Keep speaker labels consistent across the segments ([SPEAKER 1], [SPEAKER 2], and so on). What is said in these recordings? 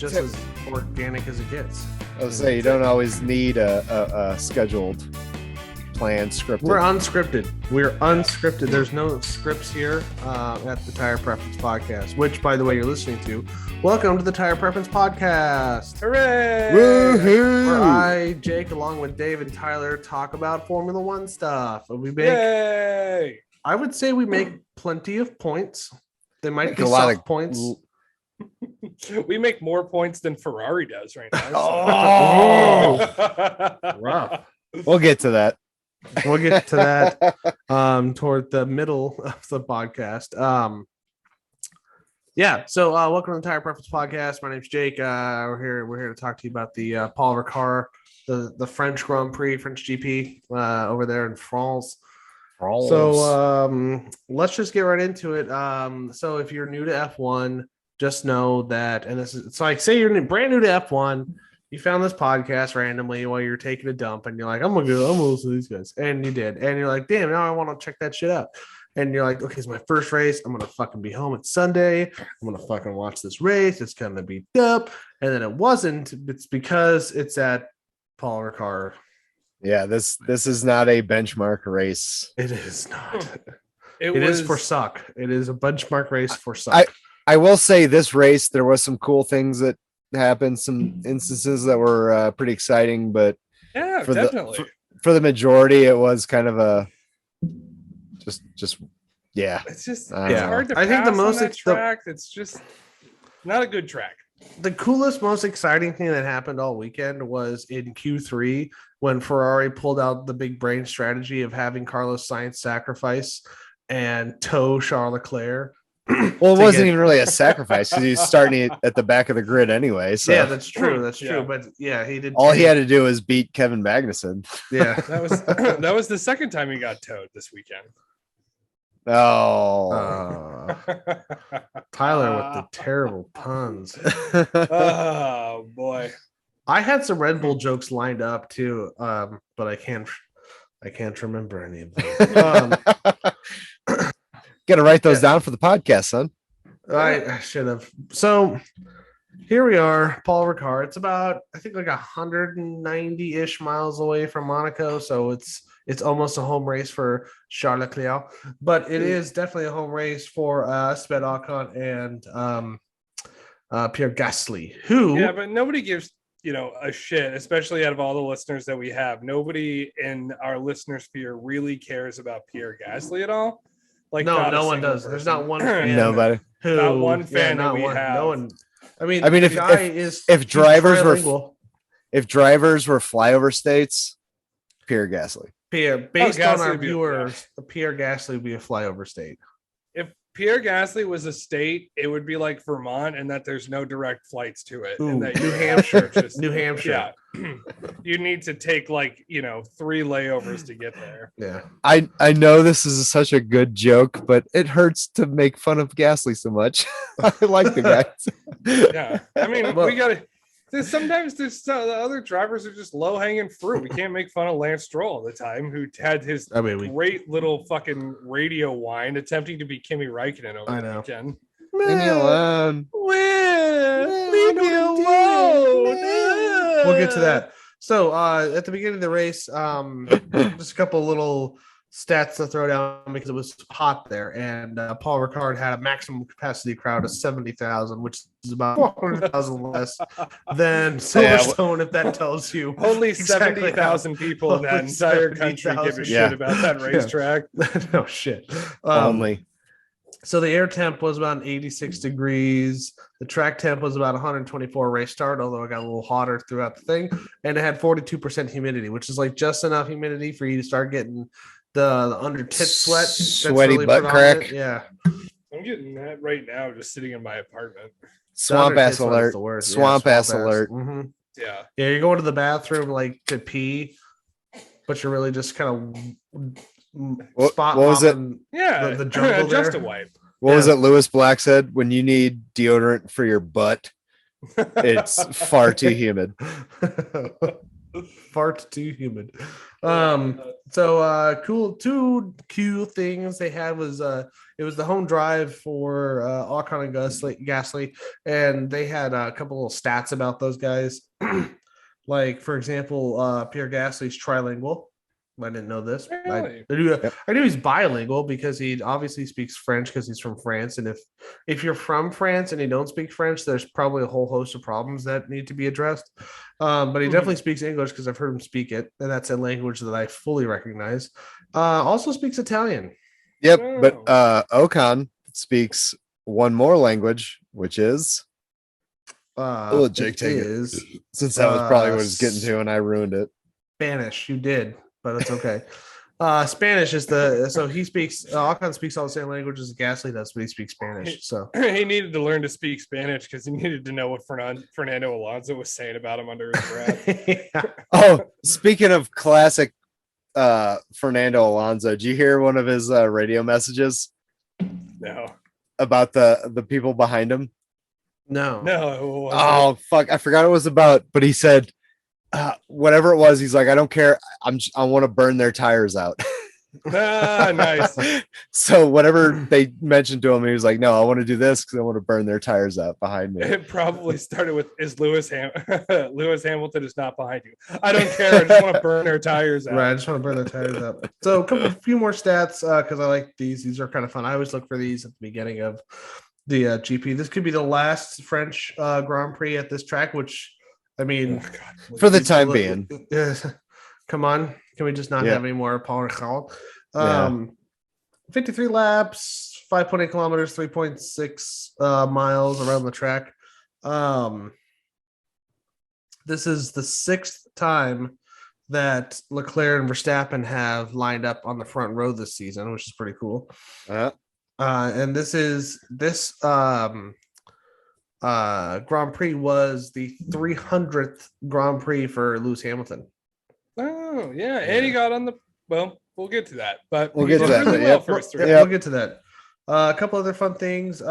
[SPEAKER 1] just as organic as it gets.
[SPEAKER 2] I was say you don't always need a scheduled, planned, scripted.
[SPEAKER 1] We're unscripted. There's no scripts here at the Tire Preference Podcast, which, by the way, you're listening to. Welcome to the Tire Preference Podcast.
[SPEAKER 3] Hooray!
[SPEAKER 2] Woohoo!
[SPEAKER 1] Where I, Jake, along with Dave and Tyler, talk about Formula One stuff. We make,
[SPEAKER 3] Yay!
[SPEAKER 1] I would say we make plenty of points. They might be
[SPEAKER 2] a lot
[SPEAKER 1] soft
[SPEAKER 2] of
[SPEAKER 1] points.
[SPEAKER 3] We make more points than Ferrari does right now.
[SPEAKER 1] Oh, rough.
[SPEAKER 2] We'll get to that.
[SPEAKER 1] We'll get to that toward the middle of the podcast. So welcome to the Tire Preference Podcast. My name's Jake. We're here to talk to you about the Paul Ricard, the French Grand Prix, French GP over there in France. So let's just get right into it. So if you're new to F1, just know that, and this is, it's like, say you're brand new to F1, you found this podcast randomly while you're taking a dump, and you're like, I'm gonna listen to these guys, and you did, and you're like, damn, now I want to check that shit out, and you're like, okay, it's my first race, I'm gonna fucking be home. It's Sunday, I'm gonna fucking watch this race, it's gonna be dope, and then it wasn't. It's because it's at Paul Ricard.
[SPEAKER 2] Yeah, this is not a benchmark race.
[SPEAKER 1] It is not.
[SPEAKER 3] It
[SPEAKER 1] is
[SPEAKER 3] was
[SPEAKER 1] for suck. It is a benchmark race for suck.
[SPEAKER 2] I will say this race, there was some cool things that happened, some instances that were pretty exciting, but
[SPEAKER 3] yeah,
[SPEAKER 2] for
[SPEAKER 3] definitely.
[SPEAKER 2] For the majority, it was kind of a just yeah.
[SPEAKER 3] It's just
[SPEAKER 2] Yeah.
[SPEAKER 3] hard to
[SPEAKER 1] I think the
[SPEAKER 3] pass
[SPEAKER 1] most
[SPEAKER 3] on that track. It's just not a good track.
[SPEAKER 1] The coolest, most exciting thing that happened all weekend was in Q3 when Ferrari pulled out the big brain strategy of having Carlos Sainz sacrifice and tow Charles Leclerc.
[SPEAKER 2] Well, it wasn't even really a sacrifice because he's starting it at the back of the grid anyway. So
[SPEAKER 1] yeah, that's true. That's
[SPEAKER 3] Yeah.
[SPEAKER 1] true. But yeah, he did.
[SPEAKER 2] all he had to do was beat Kevin Magnussen.
[SPEAKER 1] Yeah.
[SPEAKER 3] That was the second time he got towed this weekend.
[SPEAKER 2] Oh,
[SPEAKER 1] Tyler with the terrible puns.
[SPEAKER 3] Oh boy.
[SPEAKER 1] I had some Red Bull jokes lined up too, but I can't remember any of them.
[SPEAKER 2] Got to write those down for the podcast, son.
[SPEAKER 1] I should have. So here we are, Paul Ricard. It's about, I think, like 190-ish miles away from Monaco. So it's almost a home race for Charles Leclerc, but it is definitely a home race for Sven Ocon and Pierre Gasly, who
[SPEAKER 3] But nobody gives a shit, especially out of all the listeners that we have. Nobody in our listener sphere really cares about Pierre Gasly at all. Like,
[SPEAKER 1] no one does. There's not one fan.
[SPEAKER 2] Nobody.
[SPEAKER 1] Who,
[SPEAKER 3] Not one fan
[SPEAKER 1] not
[SPEAKER 3] that we
[SPEAKER 1] one,
[SPEAKER 3] have.
[SPEAKER 1] No one. I mean,
[SPEAKER 2] if drivers were flyover states, Pierre Gasly.
[SPEAKER 1] Based on our
[SPEAKER 3] Gasly
[SPEAKER 1] viewers, Pierre Gasly would be a flyover state.
[SPEAKER 3] If Pierre Gasly was a state, it would be like Vermont, and that there's no direct flights to it.
[SPEAKER 1] Ooh,
[SPEAKER 3] and that
[SPEAKER 1] New Hampshire,
[SPEAKER 3] just,
[SPEAKER 1] New Hampshire.
[SPEAKER 3] Yeah, you need to take 3 layovers to get there.
[SPEAKER 1] Yeah.
[SPEAKER 2] I know this is such a good joke, but it hurts to make fun of Gasly so much. I like the guy.
[SPEAKER 3] Yeah, I mean, we got to. Sometimes the other drivers are just low hanging fruit. We can't make fun of Lance Stroll all the time, who had his great little fucking radio whine attempting to be Kimi Räikkönen over the weekend.
[SPEAKER 2] Leave me alone.
[SPEAKER 1] Leave me alone. We'll get to that. So at the beginning of the race, just a couple little stats to throw down because it was hot there, and Paul Ricard had a maximum capacity crowd of 70,000, which is about 400,000 less than Silverstone. If that tells you,
[SPEAKER 3] only
[SPEAKER 1] exactly
[SPEAKER 3] 70,000 people in that entire country give a shit about that racetrack.
[SPEAKER 1] No shit.
[SPEAKER 2] Only.
[SPEAKER 1] So the air temp was about 86 degrees. The track temp was about 124 race start, although it got a little hotter throughout the thing, and it had 42% humidity, which is like just enough humidity for you to start getting the under tit sweat,
[SPEAKER 2] sweaty really butt crack.
[SPEAKER 1] Yeah,
[SPEAKER 3] I'm getting that right now, just sitting in my apartment.
[SPEAKER 2] Swamp ass alert! Swamp ass alert!
[SPEAKER 1] Mm-hmm.
[SPEAKER 3] Yeah,
[SPEAKER 1] you're going to the bathroom like to pee, but you're really just kind of spot.
[SPEAKER 2] What was it?
[SPEAKER 3] Yeah,
[SPEAKER 1] the jungle there.
[SPEAKER 3] Just a wipe.
[SPEAKER 2] What was it? Lewis Black said, "When you need deodorant for your butt, it's far too humid."
[SPEAKER 1] Fart too humid. Cool. Two cool things they had was it was the home drive for Ocon and Gasly, and they had a couple little stats about those guys. Like, for example, Pierre Gasly's trilingual. I didn't know this.
[SPEAKER 3] Really?
[SPEAKER 1] I knew he's bilingual because he obviously speaks French because he's from France. And if you're from France and you don't speak French, there's probably a whole host of problems that need to be addressed. But he definitely speaks English because I've heard him speak it, and that's a language that I fully recognize. Also speaks Italian.
[SPEAKER 2] Yep, but Ocon speaks one more language, which is. Jake, take it. Since that was probably what I was getting to, and I ruined it.
[SPEAKER 1] Spanish, you did, but it's okay. Spanish is so he speaks. Ocon speaks all the same languages as Gasly does, but he speaks Spanish. So
[SPEAKER 3] he needed to learn to speak Spanish because he needed to know what Fernando Alonso was saying about him under his breath.
[SPEAKER 1] Yeah.
[SPEAKER 2] Oh, speaking of classic Fernando Alonso, did you hear one of his radio messages?
[SPEAKER 3] No.
[SPEAKER 2] About the people behind him?
[SPEAKER 3] No.
[SPEAKER 2] Oh fuck! I forgot it was about, but he said whatever it was. He's like, I don't care. I want to burn their tires out.
[SPEAKER 3] Nice.
[SPEAKER 2] So whatever they mentioned to him, he was like, no, I want to do this because I want to burn their tires out behind me.
[SPEAKER 3] It probably started with, is Lewis Hamilton is not behind you. I don't care. I just want to burn their tires out.
[SPEAKER 1] Right, I just want to burn their tires out. So a few more stats because I like these. These are kind of fun. I always look for these at the beginning of the GP. This could be the last French Grand Prix at this track, which, I mean,
[SPEAKER 2] for the time being.
[SPEAKER 1] Come on. Can we just not have any more Paul Ricard? 53 laps, 5.8 kilometers, 3.6 miles around the track. This is the sixth time that Leclerc and Verstappen have lined up on the front row this season, which is pretty cool. And this Grand Prix was the 300th Grand Prix for Lewis Hamilton.
[SPEAKER 3] Oh, yeah. And he got on the, well, we'll get to that, but
[SPEAKER 2] we'll get to that.
[SPEAKER 3] Really well for
[SPEAKER 1] we'll get to that. A couple other fun things.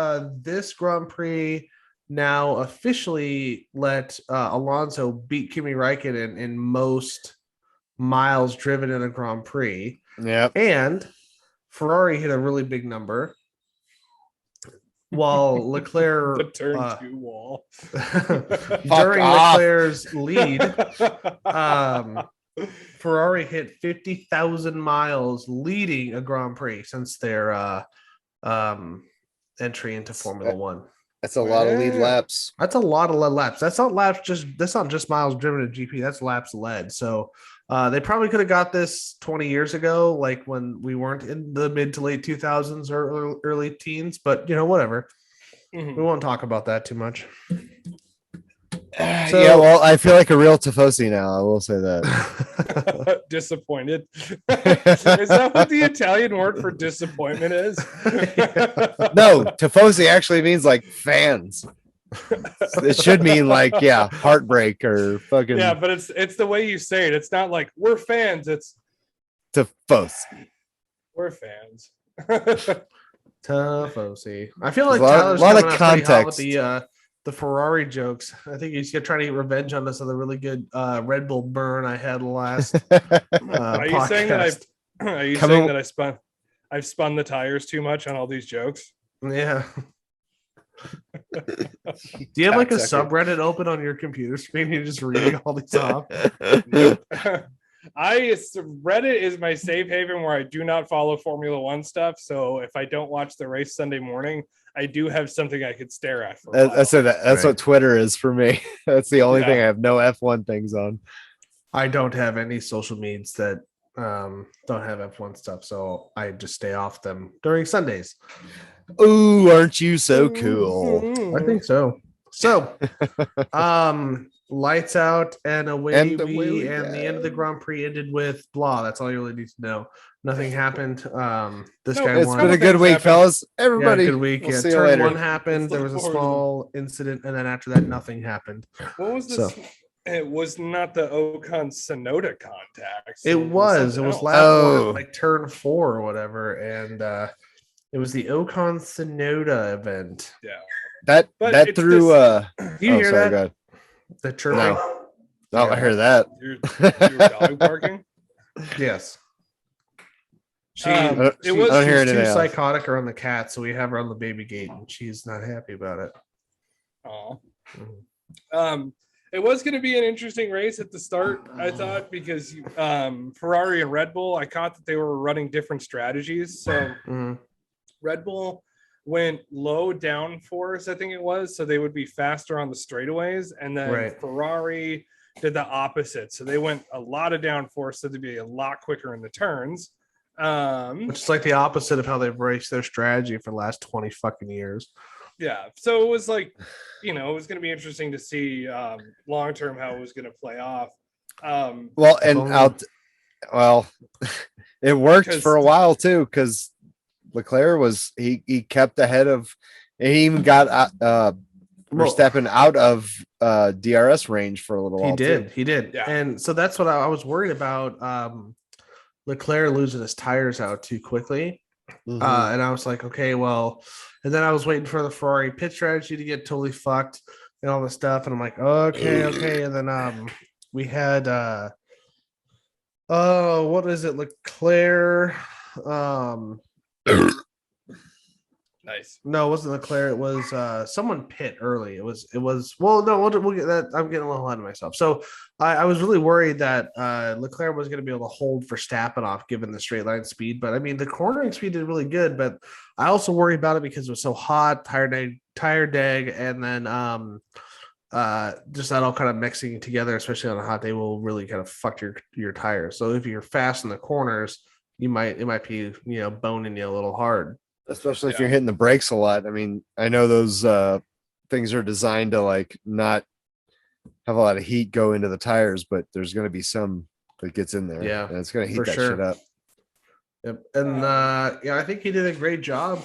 [SPEAKER 1] This Grand Prix now officially let Alonso beat Kimi Räikkönen in most miles driven in a Grand Prix.
[SPEAKER 2] Yeah.
[SPEAKER 1] And Ferrari hit a really big number, while Leclerc
[SPEAKER 3] the turn two wall
[SPEAKER 1] during Leclerc's lead, Ferrari hit 50,000 miles leading a Grand Prix since their entry into Formula One.
[SPEAKER 2] That's a lot of lead laps.
[SPEAKER 1] That's a lot of lead laps. That's not just miles driven in GP. That's laps led. So they probably could have got this 20 years ago, like when we weren't in the mid to late 2000s or early teens. But whatever. We won't talk about that too much.
[SPEAKER 2] Well, I feel like a real Tifosi now. I will say that.
[SPEAKER 3] Disappointed. Is that what the Italian word for disappointment is?
[SPEAKER 2] No, Tifosi actually means like fans. It should mean like heartbreak or fucking.
[SPEAKER 3] Yeah, but it's the way you say it. It's not like we're fans. It's
[SPEAKER 2] Tifosi.
[SPEAKER 3] We're fans.
[SPEAKER 1] Tifosi. I feel like
[SPEAKER 2] Tyler's a lot of context
[SPEAKER 1] with the Ferrari jokes. I think he's trying to get revenge on us on the really good Red Bull burn I had last.
[SPEAKER 3] Are you saying that I've spun the tires too much on all these jokes?
[SPEAKER 1] Yeah. Do you have like a subreddit open on your computer screen? You're just reading all these off.
[SPEAKER 3] Reddit is my safe haven where I do not follow Formula One stuff. So if I don't watch the race Sunday morning, I do have something I could stare at.
[SPEAKER 2] I said that. That's right. What Twitter is for me. That's the only thing I have no F1 things on.
[SPEAKER 1] I don't have any social medias that don't have F1 stuff, so I just stay off them during Sundays.
[SPEAKER 2] Ooh, aren't you so cool?
[SPEAKER 1] I think so. So, lights out and away we and the end of the Grand Prix ended with blah. That's all you really need to know. Nothing happened. This guy
[SPEAKER 2] it's
[SPEAKER 1] won.
[SPEAKER 2] been a good week, fellas. Everybody,
[SPEAKER 1] good week.
[SPEAKER 2] We'll see you
[SPEAKER 1] turn
[SPEAKER 2] later.
[SPEAKER 1] one happened. There was a small incident, and then after that, nothing happened.
[SPEAKER 3] What was this? It was not the Ocon Sonoda contact.
[SPEAKER 1] It was last like turn 4 or whatever, and it was the Ocon Sonoda event.
[SPEAKER 3] Yeah.
[SPEAKER 2] That threw
[SPEAKER 1] do you hear that?
[SPEAKER 2] God.
[SPEAKER 1] The chirping.
[SPEAKER 2] Oh, I heard that.
[SPEAKER 3] Your dog barking?
[SPEAKER 1] Yes.
[SPEAKER 3] It was
[SPEAKER 1] she's too psychotic around the cat, so we have her on the baby gate, and she's not happy about it.
[SPEAKER 3] Oh. It was going to be an interesting race at the start, I thought, because Ferrari and Red Bull, I caught that they were running different strategies. So Red Bull went low downforce, I think it was, so they would be faster on the straightaways, and then Ferrari did the opposite. So they went a lot of downforce, so they'd be a lot quicker in the turns.
[SPEAKER 1] Which is like the opposite of how they've raced their strategy for the last 20 fucking years.
[SPEAKER 3] Yeah, so it was like, it was going to be interesting to see long term how it was going to play off.
[SPEAKER 2] It worked for a while too, because Leclerc was he kept ahead of, and he even got Verstappen out of DRS range for a little while.
[SPEAKER 1] He did, yeah. And so that's what I was worried about. Leclerc losing his tires out too quickly. And I was like, okay, well, and then I was waiting for the Ferrari pit strategy to get totally fucked and all this stuff. And I'm like, okay. And then we had what is it? Leclerc.
[SPEAKER 3] Nice.
[SPEAKER 1] No, it wasn't Leclerc. It was someone pit early. It was well, no, we'll get that. I'm getting a little ahead of myself. So I was really worried that Leclerc was going to be able to hold Verstappen off given the straight line speed. But I mean, the cornering speed did really good. But I also worry about it because it was so hot, tire drag, and then just that all kind of mixing together, especially on a hot day, will really kind of fuck your tires. So if you're fast in the corners, it might be boning you a little hard.
[SPEAKER 2] Especially if you're hitting the brakes a lot. I mean, I know those things are designed to like not have a lot of heat go into the tires, but there's going to be some that gets in there.
[SPEAKER 1] Yeah,
[SPEAKER 2] and it's going to heat that shit up.
[SPEAKER 1] Yep. And I think he did a great job,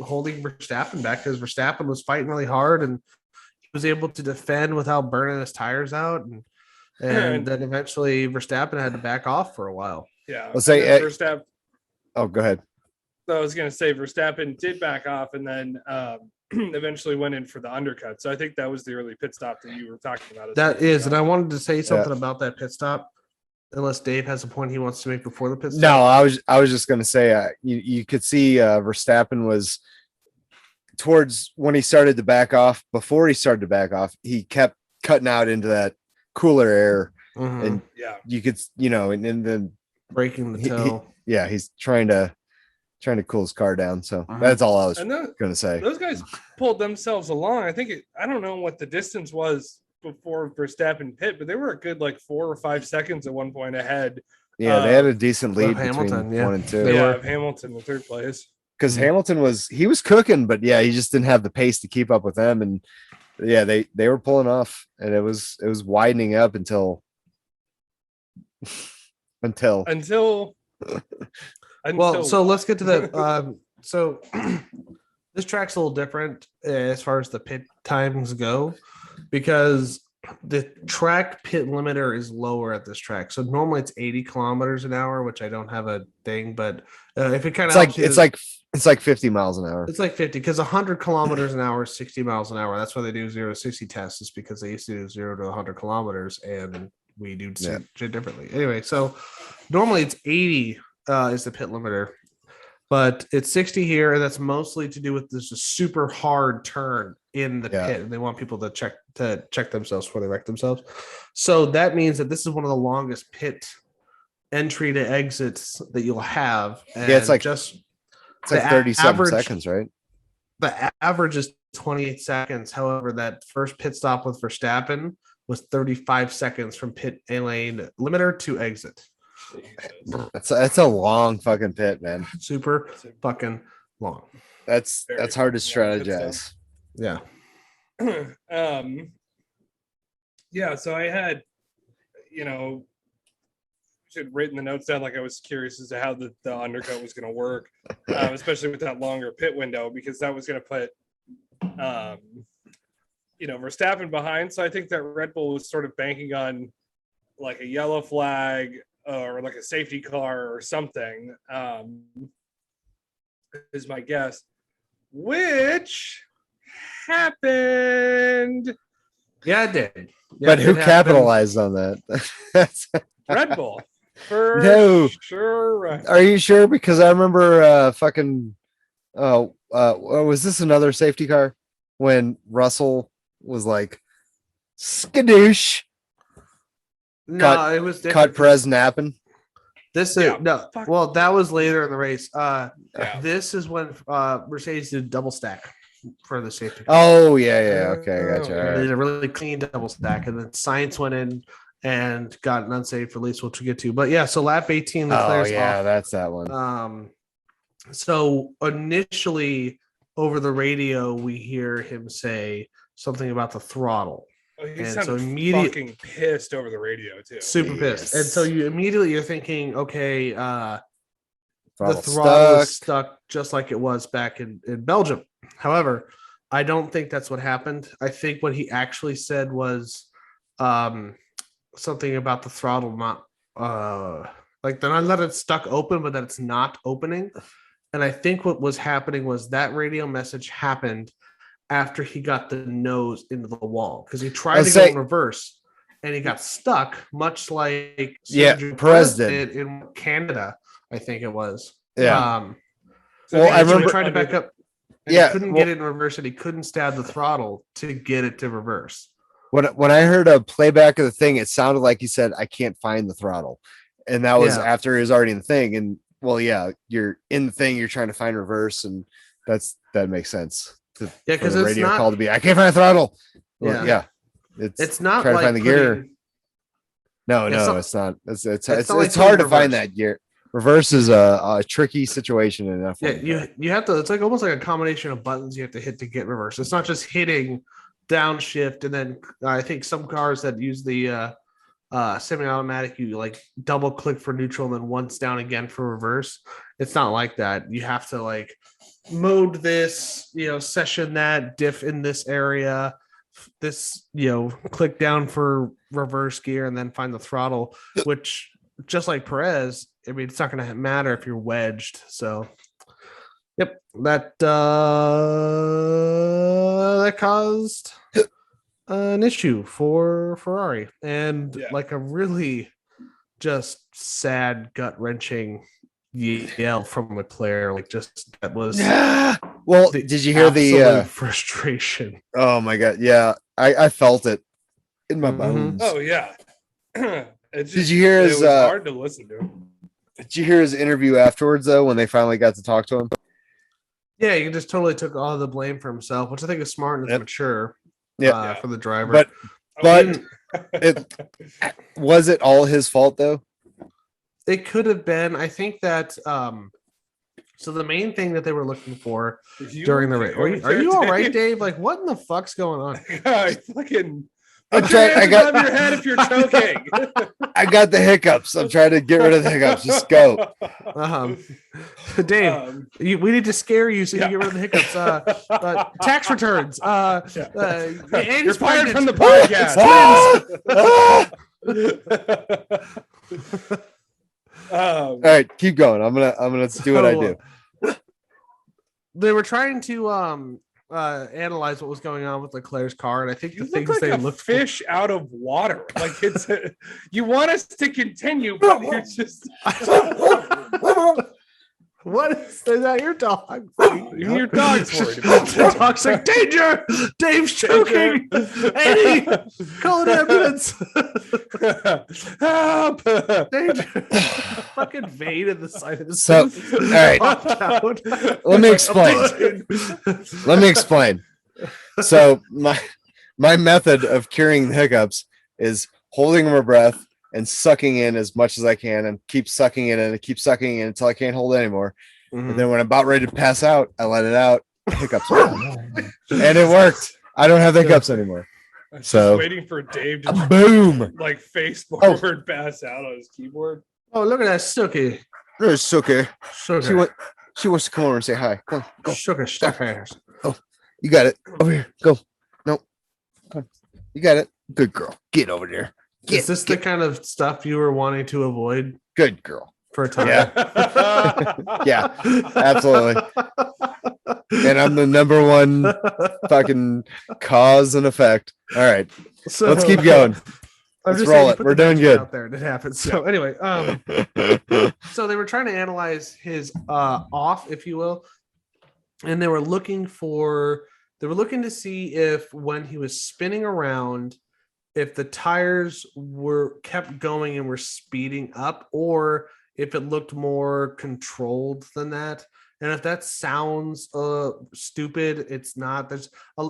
[SPEAKER 1] holding Verstappen back, because Verstappen was fighting really hard and he was able to defend without burning his tires out. And then eventually Verstappen had to back off for a while.
[SPEAKER 3] Yeah.
[SPEAKER 2] Let's say Verstappen. Oh, go ahead.
[SPEAKER 3] I was going to say Verstappen did back off and then eventually went in for the undercut. So I think that was the early pit stop that you were talking about.
[SPEAKER 1] That is, and I wanted to say something about that pit stop, unless Dave has a point he wants to make before the pit stop.
[SPEAKER 2] No, I was just going to say you could see Verstappen was towards when he started to back off. Before he started to back off, he kept cutting out into that cooler air, and you could and then
[SPEAKER 1] breaking the toe.
[SPEAKER 2] He's trying to cool his car down. So that's all I was going to say.
[SPEAKER 3] Those guys pulled themselves along. I don't know what the distance was before Verstappen pit, but they were a good 4 or 5 seconds at one point ahead.
[SPEAKER 2] Yeah, they had a decent lead
[SPEAKER 1] Hamilton,
[SPEAKER 2] between 1 and 2.
[SPEAKER 3] They have Hamilton in third place.
[SPEAKER 2] Because Hamilton was cooking, but he just didn't have the pace to keep up with them. And they were pulling off, and it was widening up until
[SPEAKER 1] Well, so let's get to the so this track's a little different as far as the pit times go, because the track pit limiter is lower at this track. So normally it's 80 kilometers an hour, which I don't have a thing, but if it kind of
[SPEAKER 2] it's like 50 miles an hour.
[SPEAKER 1] It's like 50 because 100 kilometers an hour is 60 miles an hour. That's why they do 0 to 60 tests, is because they used to do 0 to 100 kilometers, and we do shit differently. Anyway, so normally it's 80 is the pit limiter, but it's 60 here, and that's mostly to do with this super hard turn in the pit, and they want people to check themselves before they wreck themselves. So that means that this is one of the longest pit entry to exits that you'll have. And
[SPEAKER 2] it's like 37 seconds, right?
[SPEAKER 1] The average is 28 seconds. However, that first pit stop with Verstappen was 35 seconds from pit lane limiter to exit.
[SPEAKER 2] That's a long fucking pit, man.
[SPEAKER 1] Super fucking long.
[SPEAKER 2] That's hard to strategize.
[SPEAKER 1] Yeah.
[SPEAKER 3] So I had, should written the notes down, I was curious as to how the undercut was going to work, especially with that longer pit window, because that was going to put, Verstappen behind. So I think that Red Bull was sort of banking on a yellow flag or a safety car or something, is my guess, which happened.
[SPEAKER 1] Yeah, it did. Yeah,
[SPEAKER 2] But
[SPEAKER 1] it
[SPEAKER 2] who
[SPEAKER 1] happened.
[SPEAKER 2] capitalized on that? That's
[SPEAKER 3] Red Bull. For
[SPEAKER 2] No.
[SPEAKER 3] sure.
[SPEAKER 2] Are you sure? Because I remember was this another safety car when Russell was like skadoosh,
[SPEAKER 1] No, it was different.
[SPEAKER 2] cut Perez napping.
[SPEAKER 1] This is no.
[SPEAKER 3] Fuck.
[SPEAKER 1] Well, that was later in the race.
[SPEAKER 3] Yeah.
[SPEAKER 1] This is when Mercedes did double stack for the safety car.
[SPEAKER 2] Oh yeah. Okay, I gotcha.
[SPEAKER 1] They
[SPEAKER 2] All right.
[SPEAKER 1] did a really clean double stack, and then Science went in and got an unsafe release, which we'll get to. But yeah, so lap 18,
[SPEAKER 2] Oh
[SPEAKER 1] Leclerc's
[SPEAKER 2] yeah,
[SPEAKER 1] off.
[SPEAKER 2] that's that one.
[SPEAKER 1] So initially over the radio, we hear him say something about the throttle.
[SPEAKER 3] Oh, he
[SPEAKER 1] And
[SPEAKER 3] sounded
[SPEAKER 1] so immediate-
[SPEAKER 3] fucking pissed over the radio too.
[SPEAKER 1] Super pissed. And so you're thinking, okay, the
[SPEAKER 2] Throttle
[SPEAKER 1] throttle is stuck just like it was back in Belgium. However, I don't think that's what happened. I think what he actually said was something about the throttle not like they're not letting it stuck open, but that it's not opening. And I think what was happening was that radio message happened after he got the nose into the wall because he tried to go in reverse and he got stuck, much like
[SPEAKER 2] Perez did
[SPEAKER 1] in Canada, I think it was.
[SPEAKER 2] Yeah.
[SPEAKER 1] Well, I remember
[SPEAKER 3] he
[SPEAKER 1] tried to back up. He couldn't get it in reverse, and he couldn't stab the throttle to get it to reverse.
[SPEAKER 2] When I heard a playback of the thing, it sounded like he said, "I can't find the throttle," and that was after he was already in the thing. And well, yeah, you're in the thing, you're trying to find reverse, and that makes sense.
[SPEAKER 1] Because
[SPEAKER 2] the
[SPEAKER 1] it's
[SPEAKER 2] radio
[SPEAKER 1] not
[SPEAKER 2] call to be, I can't find the throttle. Well,
[SPEAKER 1] Yeah.
[SPEAKER 2] It's
[SPEAKER 1] not
[SPEAKER 2] trying
[SPEAKER 1] like
[SPEAKER 2] to find the gear.
[SPEAKER 1] putting-
[SPEAKER 2] No,
[SPEAKER 1] it's not-
[SPEAKER 2] it's not. It's
[SPEAKER 1] not like
[SPEAKER 2] hard to
[SPEAKER 1] putting
[SPEAKER 2] find
[SPEAKER 1] reverse.
[SPEAKER 2] that gear. Reverse is a tricky situation in F1.
[SPEAKER 1] Yeah, you have to. It's like almost like a combination of buttons you have to hit to get reverse. It's not just hitting downshift and then I think some cars that use the semi-automatic, you like double click for neutral and then once down again for reverse. It's not like that. You have to like mode this, session that, diff in this area, this, click down for reverse gear and then find the throttle, which just like Perez, I mean, it's not going to matter if you're wedged. So, yep, that caused an issue for Ferrari, and like a really just sad, gut wrenching yell from Leclerc. Like just that was.
[SPEAKER 2] Well, did you hear the
[SPEAKER 1] frustration?
[SPEAKER 2] Oh my god, yeah, I felt it in my bones.
[SPEAKER 3] Oh yeah.
[SPEAKER 2] Did you hear his?
[SPEAKER 3] It was hard to listen to.
[SPEAKER 2] Did you hear his interview afterwards though, when they finally got to talk to him?
[SPEAKER 1] Yeah, he just totally took all the blame for himself, which I think is smart and mature. For the driver.
[SPEAKER 2] But was it all his fault though?
[SPEAKER 1] It could have been. I think that so the main thing that they were looking for during the race. Are you all right, Dave? Like, what in the fuck's going on?
[SPEAKER 3] I'm trying. I got your head if you're choking.
[SPEAKER 2] I got the hiccups. I'm trying to get rid of the hiccups. Just go.
[SPEAKER 1] Dave, we need to scare you so you get rid of the hiccups. Tax returns.
[SPEAKER 3] You're fired from the podcast.
[SPEAKER 2] All right, keep going. I'm gonna do what I do.
[SPEAKER 1] They were trying to analyze what was going on with Leclerc's car, and I think the things
[SPEAKER 3] like
[SPEAKER 1] they
[SPEAKER 3] looked fish out of water. Like it's you want us to continue, but you're just
[SPEAKER 1] what is that? Your dog?
[SPEAKER 3] Even your dog's worried about
[SPEAKER 1] the dog's like, danger! Dave's choking! Eddie, call an ambulance!
[SPEAKER 3] Help!
[SPEAKER 1] Danger! Fucking vein in the side of the
[SPEAKER 2] So, all right. Let me explain. So my method of curing the hiccups is holding my breath and sucking in as much as I can and keep sucking in and keep sucking in until I can't hold it anymore. Mm-hmm. And then when I'm about ready to pass out, I let it out. Hiccups are gone. And it worked. I don't have the hiccups anymore. So
[SPEAKER 3] waiting for Dave to
[SPEAKER 2] boom,
[SPEAKER 3] like face forward, pass out on his keyboard.
[SPEAKER 1] Oh, look at that Suki.
[SPEAKER 2] There's Suki.
[SPEAKER 1] Suki.
[SPEAKER 2] She wants to come over and say hi. Come on, go.
[SPEAKER 1] Sugar stuff ass.
[SPEAKER 2] Oh, you got it. Over here. Go. No. Come on. You got it. Good girl. Get over there.
[SPEAKER 1] Is this the kind of stuff you were wanting to avoid?
[SPEAKER 2] Good girl.
[SPEAKER 1] For a time.
[SPEAKER 2] Yeah. Yeah, absolutely. And I'm the number one fucking cause and effect. All right.
[SPEAKER 1] So
[SPEAKER 2] Let's keep going. Let's roll it. We're doing good.
[SPEAKER 1] Out there, and it happens. So anyway, so they were trying to analyze his off, if you will, and they were looking to see if when he was spinning around, if the tires were kept going and were speeding up, or if it looked more controlled than that. And if that sounds stupid, it's not.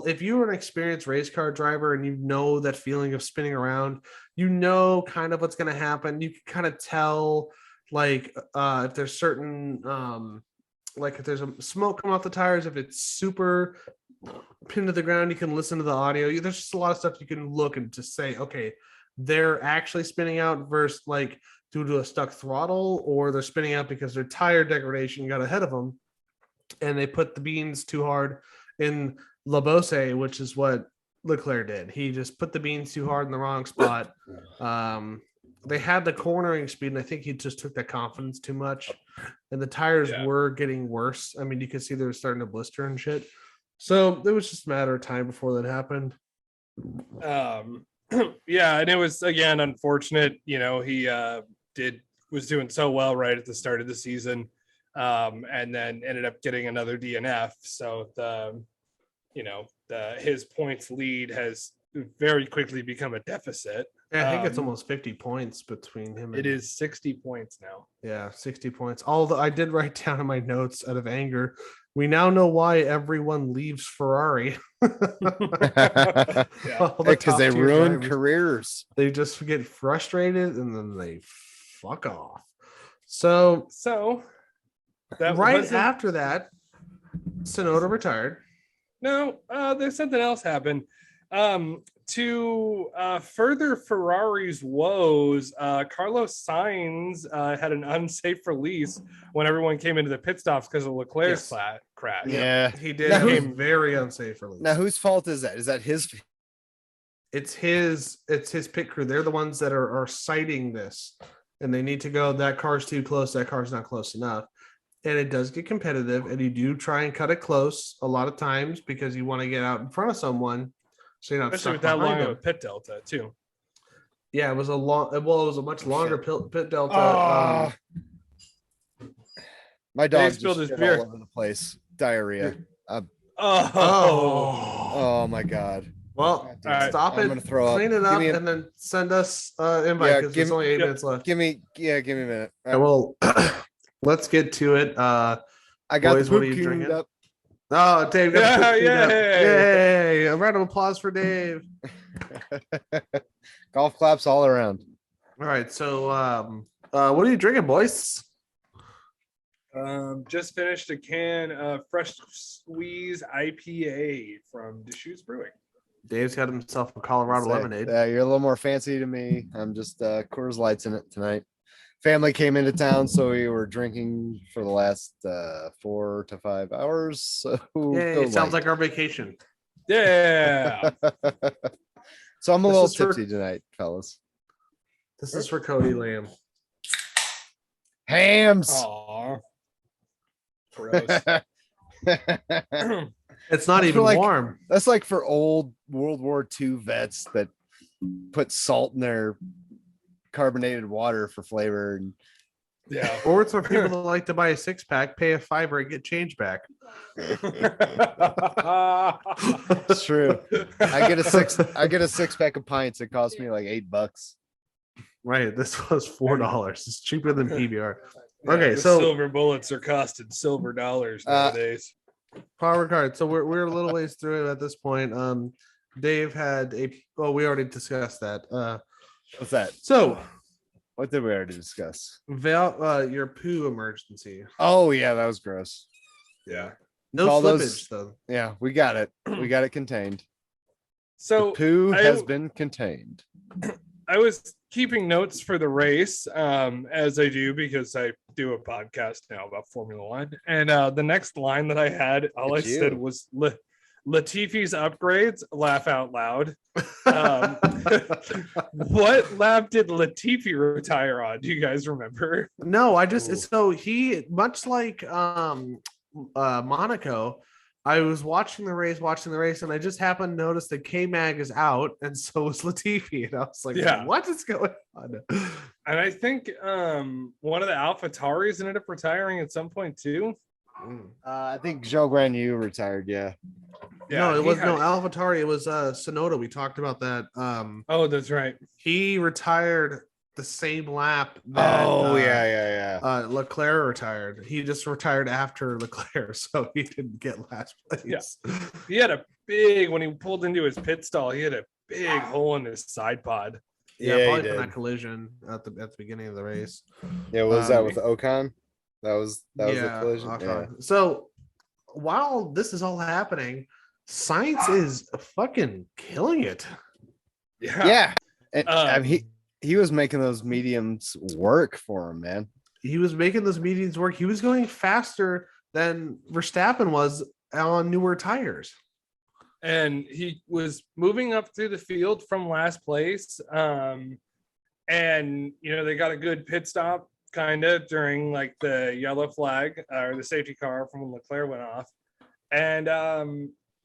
[SPEAKER 1] If you're an experienced race car driver and you know that feeling of spinning around, you know kind of what's going to happen. You can kind of tell, like if there's certain, like if there's a smoke coming off the tires, if it's super pinned to the ground, you can listen to the audio. There's just a lot of stuff you can look and just say, okay, they're actually spinning out versus like due to a stuck throttle, or they're spinning out because their tire degradation got ahead of them and they put the beans too hard in La Bosse, which is what Leclerc did. He just put the beans too hard in the wrong spot. They had the cornering speed, and I think he just took that confidence too much, and the tires were getting worse. I mean, you could see they were starting to blister and shit. So it was just a matter of time before that happened.
[SPEAKER 3] Yeah, and it was, again, unfortunate. You know, he was doing so well right at the start of the season, and then ended up getting another DNF. So his points lead has very quickly become a deficit.
[SPEAKER 1] Yeah, I think it's almost 50 points between him.
[SPEAKER 3] It is 60 points now.
[SPEAKER 1] Yeah, 60 points. Although I did write down in my notes out of anger, we now know why everyone leaves Ferrari.
[SPEAKER 2] Because they ruin careers.
[SPEAKER 1] They just get frustrated and then they fuck off. So
[SPEAKER 3] that
[SPEAKER 1] right after that, Tsunoda retired.
[SPEAKER 3] No, there's something else happened. To further Ferrari's woes, Carlos Sainz had an unsafe release when everyone came into the pit stops because of Leclerc's crash.
[SPEAKER 2] Yeah,
[SPEAKER 1] he did. It was very unsafe release.
[SPEAKER 2] Now, whose fault is that? Is that his?
[SPEAKER 1] It's his pit crew. They're the ones that are citing this, and they need to go. That car's too close. That car's not close enough. And it does get competitive, and you do try and cut it close a lot of times because you want to get out in front of someone. So you're not
[SPEAKER 3] especially with that long of a pit delta too.
[SPEAKER 1] Yeah, it was a much longer pit delta.
[SPEAKER 2] My dog spilled his beer all over the place. Diarrhea. Oh my god.
[SPEAKER 1] Well, stop it. I'm gonna throw clean it up, and then send us invite because there's only 8 minutes left.
[SPEAKER 2] Give me a minute.
[SPEAKER 1] Well, let's get to it.
[SPEAKER 2] I got boys, what are you drinking? Up.
[SPEAKER 1] Oh, Dave got the Yay! A round of applause for Dave.
[SPEAKER 2] Golf claps all around.
[SPEAKER 1] All right, so what are you drinking, boys?
[SPEAKER 3] Just finished a can of Fresh Squeeze IPA from Deschutes Brewing.
[SPEAKER 1] Dave's got himself a Colorado lemonade.
[SPEAKER 2] You're a little more fancy to me. I'm just Coors Lights in it tonight. Family came into town, so we were drinking for the last 4 to 5 hours. So
[SPEAKER 1] it sounds like our vacation.
[SPEAKER 3] Yeah.
[SPEAKER 2] So I'm a little tipsy tonight, fellas.
[SPEAKER 1] This is for Cody Lamb.
[SPEAKER 2] Hams.
[SPEAKER 3] Aww. Gross.
[SPEAKER 1] It's not even warm.
[SPEAKER 2] That's like for old World War II vets that put salt in their carbonated water for flavor. And
[SPEAKER 1] or it's for people that like to buy a 6-pack, pay a $5 and get change back.
[SPEAKER 2] It's true. I get a 6-pack of pints. It cost me like $8.
[SPEAKER 1] Right, this was $4. It's cheaper than PBR. Okay, so
[SPEAKER 3] silver bullets are costing silver dollars nowadays.
[SPEAKER 1] Paul Ricard. So we're a little ways through it at this point. Dave had we already discussed that.
[SPEAKER 2] What's that?
[SPEAKER 1] So,
[SPEAKER 2] what did we already discuss?
[SPEAKER 1] Your poo emergency.
[SPEAKER 2] Oh yeah, that was gross.
[SPEAKER 3] Yeah.
[SPEAKER 1] No slippage though.
[SPEAKER 2] Yeah, we got it. We got it contained.
[SPEAKER 3] So
[SPEAKER 2] the poo has been contained.
[SPEAKER 3] I was keeping notes for the race, as I do because I do a podcast now about Formula One. And the next line that I had, I said was Latifi's upgrades, laugh out loud. What lap did Latifi retire on? Do you guys remember?
[SPEAKER 1] No, so he, much like Monaco, I was watching the race, and I just happened to notice that K-Mag is out, and so is Latifi. And I was like, what is going on?
[SPEAKER 3] And I think one of the AlphaTauris ended up retiring at some point too.
[SPEAKER 2] I think Joe Granu retired. Yeah.
[SPEAKER 1] No, it was no AlphaTauri. It was Sonoda. We talked about that.
[SPEAKER 3] Oh, that's right.
[SPEAKER 1] He retired the same lap. That, Leclerc retired. He just retired after Leclerc, so he didn't get last place.
[SPEAKER 3] Yeah. He had a big when he pulled into his pit stall. He had a big hole in his side pod.
[SPEAKER 1] Yeah, probably from that collision at the beginning of the race.
[SPEAKER 2] Yeah, what was that with Ocon? That was the collision.
[SPEAKER 1] Yeah. So while this is all happening, Sainz is fucking killing it.
[SPEAKER 2] Yeah. And I mean, he was making those mediums work for him, man.
[SPEAKER 1] He was making those mediums work. He was going faster than Verstappen was on newer tires.
[SPEAKER 3] And he was moving up through the field from last place. And, they got a good pit stop kind of during like the yellow flag or the safety car from when Leclerc went off. And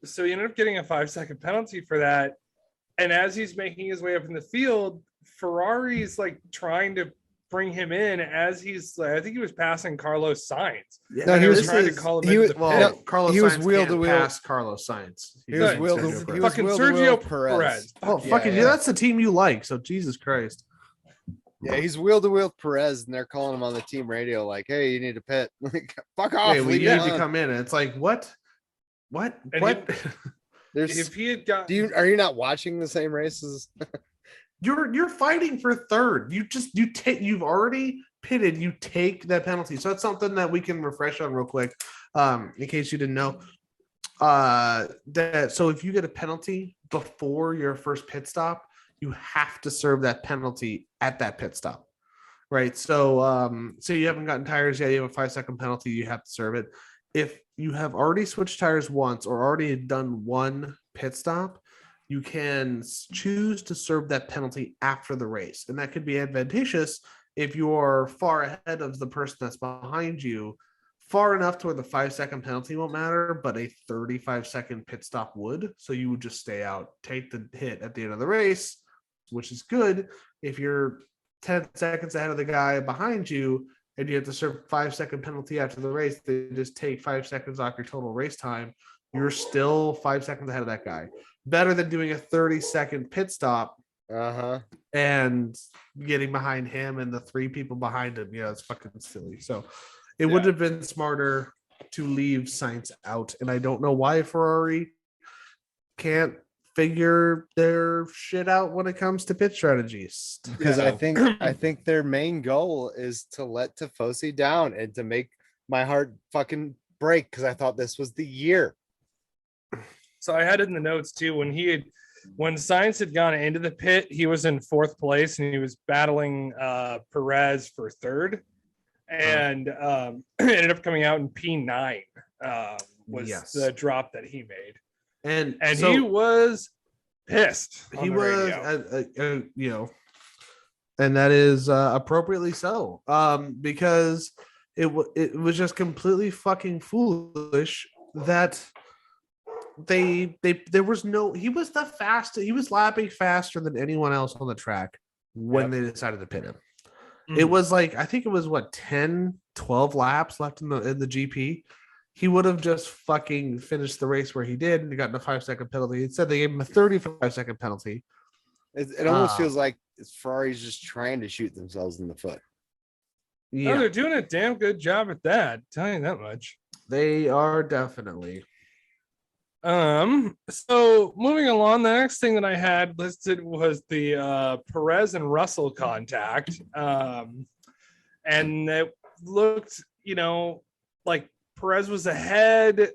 [SPEAKER 3] so he ended up getting a 5-second penalty for that. And as he's making his way up in the field, Ferrari's like trying to bring him in as he's I think he was passing Carlos Sainz.
[SPEAKER 1] Yeah,
[SPEAKER 3] no, he was trying to call him into the pit.
[SPEAKER 1] Carlos Sainz wheel to wheel past Carlos Sainz.
[SPEAKER 2] He was wheel to
[SPEAKER 3] fucking Sergio Perez.
[SPEAKER 1] Oh, fucking that's the team you like. So Jesus Christ.
[SPEAKER 2] Yeah, he's wheel to wheel Perez, and they're calling him on the team radio like, "Hey, you need to pit." Like, fuck off.
[SPEAKER 1] Hey, we need to come in, and it's like, what?
[SPEAKER 3] If he had got,
[SPEAKER 2] are you not watching the same races?
[SPEAKER 1] You're fighting for third. You've already pitted. You take that penalty. So that's something that we can refresh on real quick, in case you didn't know. So if you get a penalty before your first pit stop, you have to serve that penalty at that pit stop, right? So you haven't gotten tires yet. You have a 5-second penalty. You have to serve it. If you have already switched tires once or already done one pit stop, you can choose to serve that penalty after the race. And that could be advantageous if you're far ahead of the person that's behind you, far enough to where the 5-second penalty won't matter, but a 35-second pit stop would. So you would just stay out, take the hit at the end of the race, which is good. If you're 10 seconds ahead of the guy behind you and you have to serve 5-second penalty after the race, they just take 5 seconds off your total race time. You're still 5 seconds ahead of that guy. Better than doing a 30-second pit stop and getting behind him and the 3 people behind him. Yeah, it's fucking silly. So it would have been smarter to leave Sainz out. And I don't know why Ferrari can't figure their shit out when it comes to pit strategies.
[SPEAKER 2] Because I think their main goal is to let Tifosi down and to make my heart fucking break, because I thought this was the year.
[SPEAKER 3] So I had it in the notes too. When Sainz had gone into the pit, he was in 4th place and he was battling Perez for 3rd, and ended up coming out in P9. Was the drop that he made, and so, he was pissed.
[SPEAKER 1] He was, and that is appropriately so, because it was just completely fucking foolish that. There was no, he was the fastest, he was lapping faster than anyone else on the track when they decided to pit him. It was like, I think it was 10, 12 laps left in the GP. He would have just fucking finished the race where he did and he got a 5-second penalty. Instead, they gave him a 35-second penalty.
[SPEAKER 2] It almost feels like Ferrari's just trying to shoot themselves in the foot.
[SPEAKER 3] Yeah, they're doing a damn good job at that. I'll tell you that much.
[SPEAKER 1] They are definitely.
[SPEAKER 3] So moving along, the next thing that I had listed was the Perez and Russell contact. And it looked, like Perez was ahead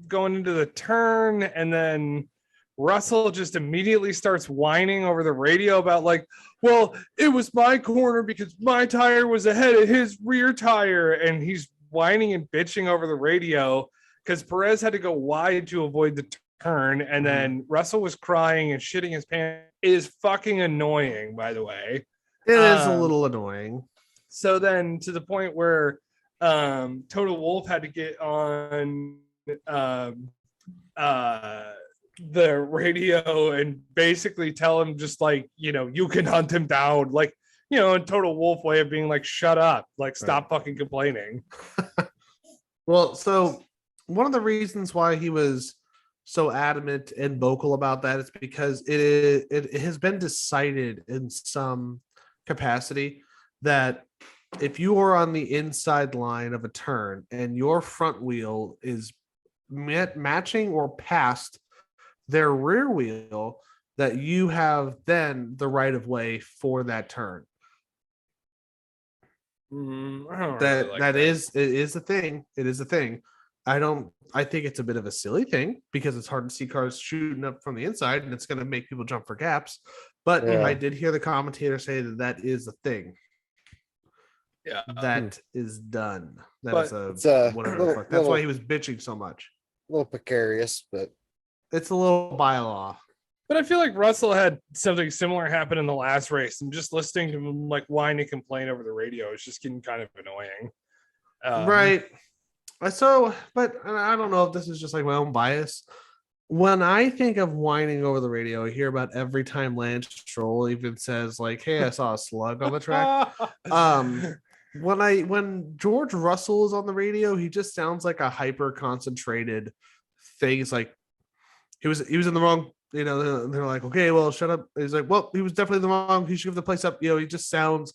[SPEAKER 3] going into the turn, and then Russell just immediately starts whining over the radio about like, well, it was my corner because my tire was ahead of his rear tire, and he's whining and bitching over the radio because Perez had to go wide to avoid the turn, and then Russell was crying and shitting his pants. It is fucking annoying, by the way.
[SPEAKER 1] It is a little annoying.
[SPEAKER 3] So then to the point where Total Wolf had to get on the radio and basically tell him just like, you can hunt him down, like, in total wolf way of being like, shut up, like stop fucking complaining.
[SPEAKER 1] Well, so one of the reasons why he was so adamant and vocal about that is because it has been decided in some capacity that if you are on the inside line of a turn and your front wheel is matching or past their rear wheel, that you have then the right of way for that turn. It is a thing. It is a thing. I think it's a bit of a silly thing because it's hard to see cars shooting up from the inside and it's going to make people jump for gaps. But I did hear the commentator say that is a thing.
[SPEAKER 3] Yeah,
[SPEAKER 1] that is done.
[SPEAKER 2] That's
[SPEAKER 1] why he was bitching so much.
[SPEAKER 2] A little precarious, but
[SPEAKER 1] it's a little bylaw.
[SPEAKER 3] But I feel like Russell had something similar happen in the last race, and just listening to him like whine and complain over the radio is just getting kind of annoying.
[SPEAKER 1] Right. So, but I don't know if this is just like my own bias. When I think of whining over the radio, I hear about every time Lance Stroll even says like, "Hey, I saw a slug on the track." When George Russell is on the radio, he just sounds like a hyper concentrated thing. It's like he was in the wrong. They're like, okay, well, shut up. He's like, well, he was definitely in the wrong. He should give the place up. He just sounds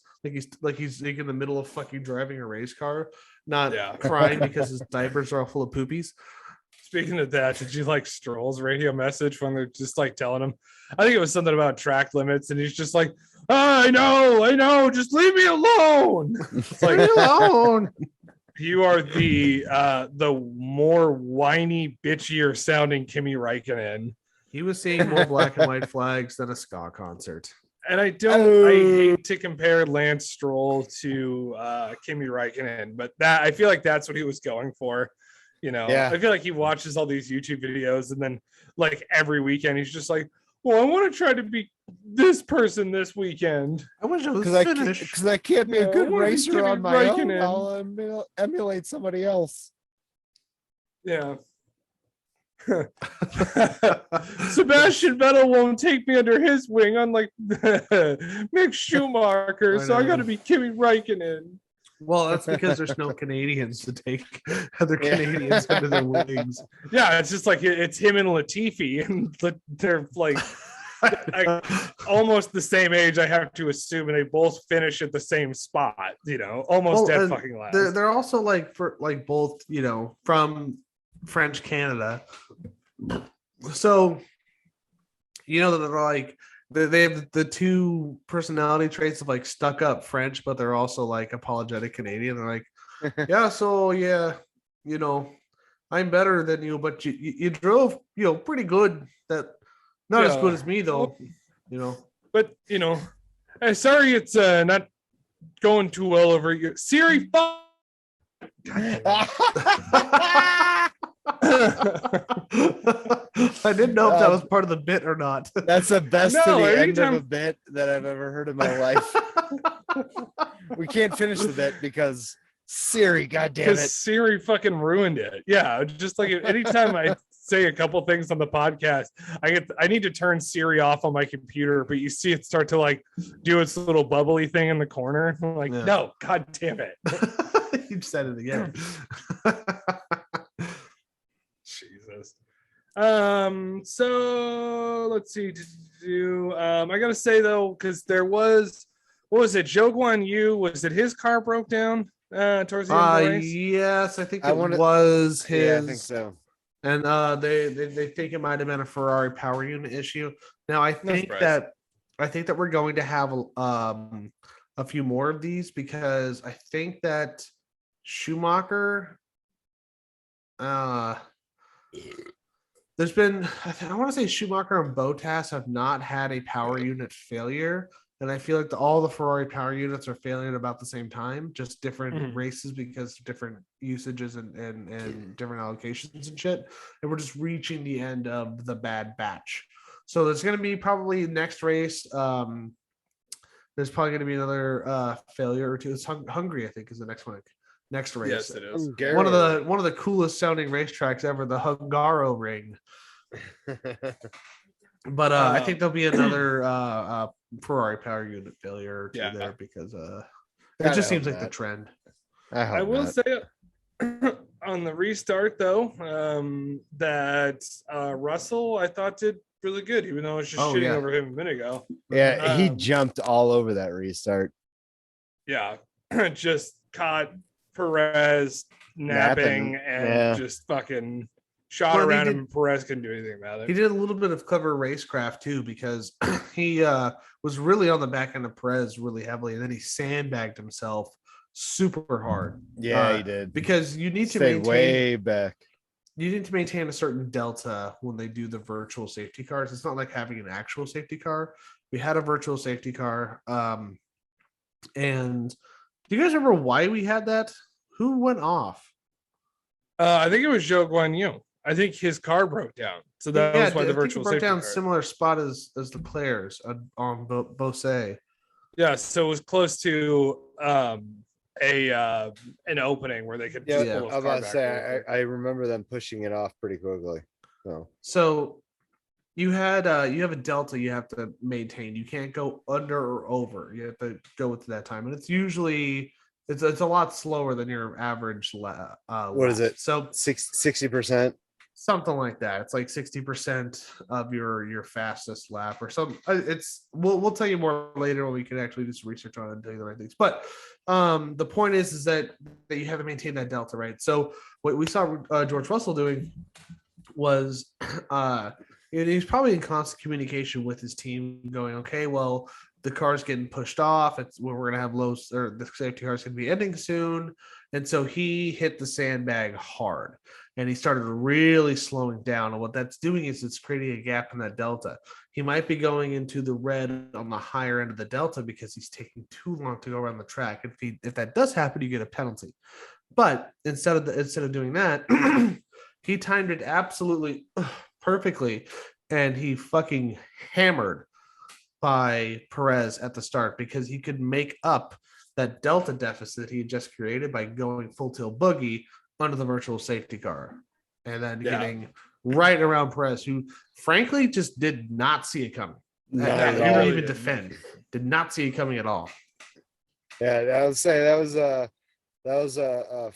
[SPEAKER 1] like he's in the middle of fucking driving a race car, not crying because his diapers are all full of poopies.
[SPEAKER 3] Speaking of that, did you like Stroll's radio message when they're just like telling him? I think it was something about track limits, and he's just like, I know, just leave me alone. It's like, leave me alone. You are the more whiny, bitchier sounding Kimi Räikkönen.
[SPEAKER 1] He was seeing more black and white flags than a ska concert.
[SPEAKER 3] And I hate to compare Lance Stroll to Kimi Räikkönen, but I feel like that's what he was going for. I feel like he watches all these YouTube videos and then like every weekend he's just like, well, I want to try to be this person this weekend.
[SPEAKER 1] I wish I was
[SPEAKER 2] because I can't be a good racer on my own. I'll emulate somebody else.
[SPEAKER 3] Yeah. Sebastian Vettel won't take me under his wing, unlike Mick Schumacher. So I got to be Kimi Räikkönen.
[SPEAKER 1] Well, that's because there's no Canadians to take other Canadians under their wings.
[SPEAKER 3] Yeah, it's just like it's him and Latifi, and they're like almost the same age. I have to assume, and they both finish at the same spot. Almost dead fucking last.
[SPEAKER 1] They're also like for like both from French Canada, so that they're like they have the two personality traits of like stuck up French, but they're also like apologetic Canadian. They're like, I'm better than you, but you drove pretty good. That not as good as me though.
[SPEAKER 3] But sorry, it's not going too well over you, Siri.
[SPEAKER 1] I didn't know if that was part of the bit or not.
[SPEAKER 2] That's the best to the end of a bit that I've ever heard in my life. We can't finish the bit because Siri, goddamn it,
[SPEAKER 3] Siri fucking ruined it. Yeah, just like anytime I say a couple things on the podcast, I need to turn Siri off on my computer, but you see it start to like do its little bubbly thing in the corner. I'm like, no, god damn it.
[SPEAKER 1] You said it again.
[SPEAKER 3] Jesus. So let's see. I gotta say though, because there was, what was it? Zhou Guan Yu, was it his car broke down towards the end of the race?
[SPEAKER 1] Yes, I think was his.
[SPEAKER 2] Yeah, I think so.
[SPEAKER 1] And they think it might have been a Ferrari power unit issue. Now I think that we're going to have a few more of these because I think that Schumacher there's been, I want to say Schumacher and Bottas have not had a power unit failure. And I feel like all the Ferrari power units are failing at about the same time, just different races because of different usages and different allocations and shit. And we're just reaching the end of the bad batch. So there's going to be probably next race. There's probably going to be another failure or two. It's Hungary, I think, is the next one. next race.
[SPEAKER 3] Yes, it is.
[SPEAKER 1] One of the coolest sounding racetracks ever, the Hungaro Ring. But I think there'll be another Ferrari power unit failure or two there because it just seems like the trend.
[SPEAKER 3] I will say on the restart though, that Russell I thought did really good, even though I was just shitting over him a minute ago.
[SPEAKER 2] Yeah, he jumped all over that restart.
[SPEAKER 3] Yeah, just caught Perez napping and just fucking shot around him. Perez couldn't do anything about it.
[SPEAKER 1] He did a little bit of clever racecraft too, because he was really on the back end of Perez really heavily, and then he sandbagged himself super hard.
[SPEAKER 2] Yeah, he did.
[SPEAKER 1] Because you need to
[SPEAKER 2] maintain way back.
[SPEAKER 1] You need to maintain a certain delta when they do the virtual safety cars. It's not like having an actual safety car. We had a virtual safety car. And do you guys remember why we had that? Who went off?
[SPEAKER 3] I think it was Zhou Guanyu. I think his car broke down. So that was why the virtual safety car broke down.
[SPEAKER 1] Similar spot as the players on Bose.
[SPEAKER 3] Yeah, so it was close to an opening where they could
[SPEAKER 2] pull his car back. I remember them pushing it off pretty quickly.
[SPEAKER 1] So you have a delta you have to maintain. You can't go under or over. You have to go with that time, and it's usually it's a lot slower than your average lap.
[SPEAKER 2] What is it?
[SPEAKER 1] So
[SPEAKER 2] 60%,
[SPEAKER 1] something like that. It's like 60% of your fastest lap or something. We'll tell you more later when we can actually do some research on it and tell you the right things. But the point is that you have to maintain that delta, right? So what we saw George Russell doing was he's probably in constant communication with his team, going, okay, well, the car's getting pushed off. It's where we're gonna have the safety car's gonna be ending soon, and so he hit the sandbag hard, and he started really slowing down. And what that's doing is it's creating a gap in that delta. He might be going into the red on the higher end of the delta because he's taking too long to go around the track. If that does happen, you get a penalty. But instead of doing that, he timed it absolutely perfectly, and he fucking hammered by Perez at the start because he could make up that delta deficit he just created by going full tilt boogie under the virtual safety car and then getting right around Perez, who frankly just did not see it coming. Didn't even defend. Did not see it coming at all.
[SPEAKER 2] Yeah, I would say that was a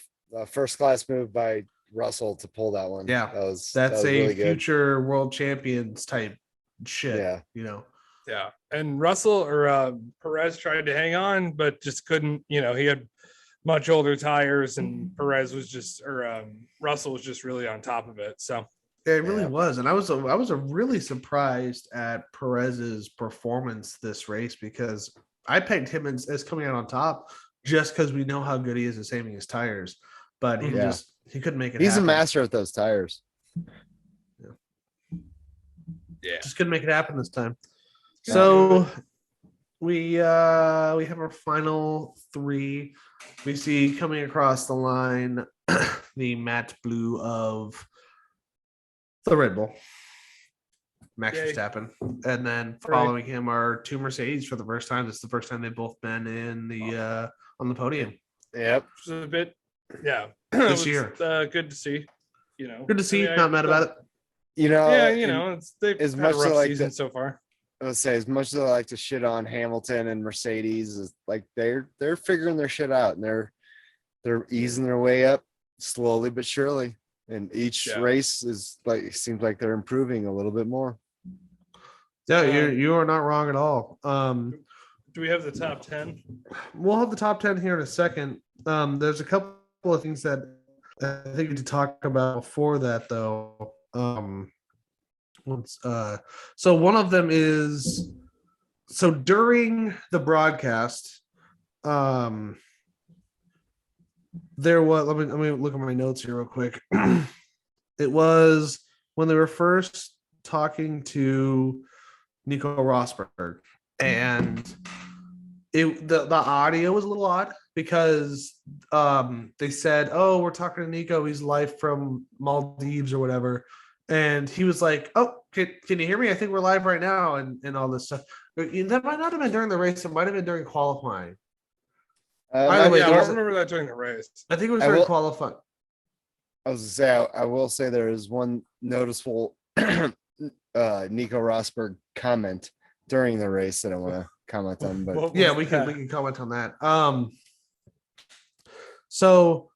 [SPEAKER 2] first class move by Russell to pull that one.
[SPEAKER 1] Yeah, that's a really future world champions type shit. Yeah,
[SPEAKER 3] Yeah, and Russell or Perez tried to hang on, but just couldn't. He had much older tires, and Perez was Russell was just really on top of it. So
[SPEAKER 1] yeah, it really was, and I was really surprised at Perez's performance this race because I pegged him as coming out on top just because we know how good he is at saving his tires, but he couldn't make it.
[SPEAKER 2] He's a master at those tires.
[SPEAKER 3] Yeah,
[SPEAKER 1] just couldn't make it happen this time. So we have our final three. We see coming across the line the matte blue of the Red Bull, Max Verstappen, and then following him are two Mercedes for the first time. This is the first time they've both been in the on the podium.
[SPEAKER 2] Yep,
[SPEAKER 3] which is a bit
[SPEAKER 1] this year.
[SPEAKER 3] Good to see.
[SPEAKER 1] Good to see. Not mad about it.
[SPEAKER 3] They've had a rough season so far.
[SPEAKER 2] I would say as much as I like to shit on Hamilton and Mercedes, is like they're figuring their shit out, and they're easing their way up slowly but surely. And each race is seems like they're improving a little bit more.
[SPEAKER 1] Yeah, you are not wrong at all.
[SPEAKER 3] Do we have the top 10?
[SPEAKER 1] We'll have the top 10 here in a second. There's a couple of things that I think we need to talk about before that, though. So one of them is during the broadcast, there was let me look at my notes here real quick. It was when they were first talking to Nico Rosberg, and the audio was a little odd because they said, "Oh, we're talking to Nico. He's live from Maldives or whatever." And he was like, "Oh, can you hear me? I think we're live right now," and all this stuff. That might not have been during the race. It might have been during qualifying. By the way,
[SPEAKER 3] I don't remember that during the race.
[SPEAKER 1] I think it was during qualifying.
[SPEAKER 2] I was to say, I will say there is one noticeable Nico Rosberg comment during the race that I want to comment on, but
[SPEAKER 1] yeah, we can comment on that. So,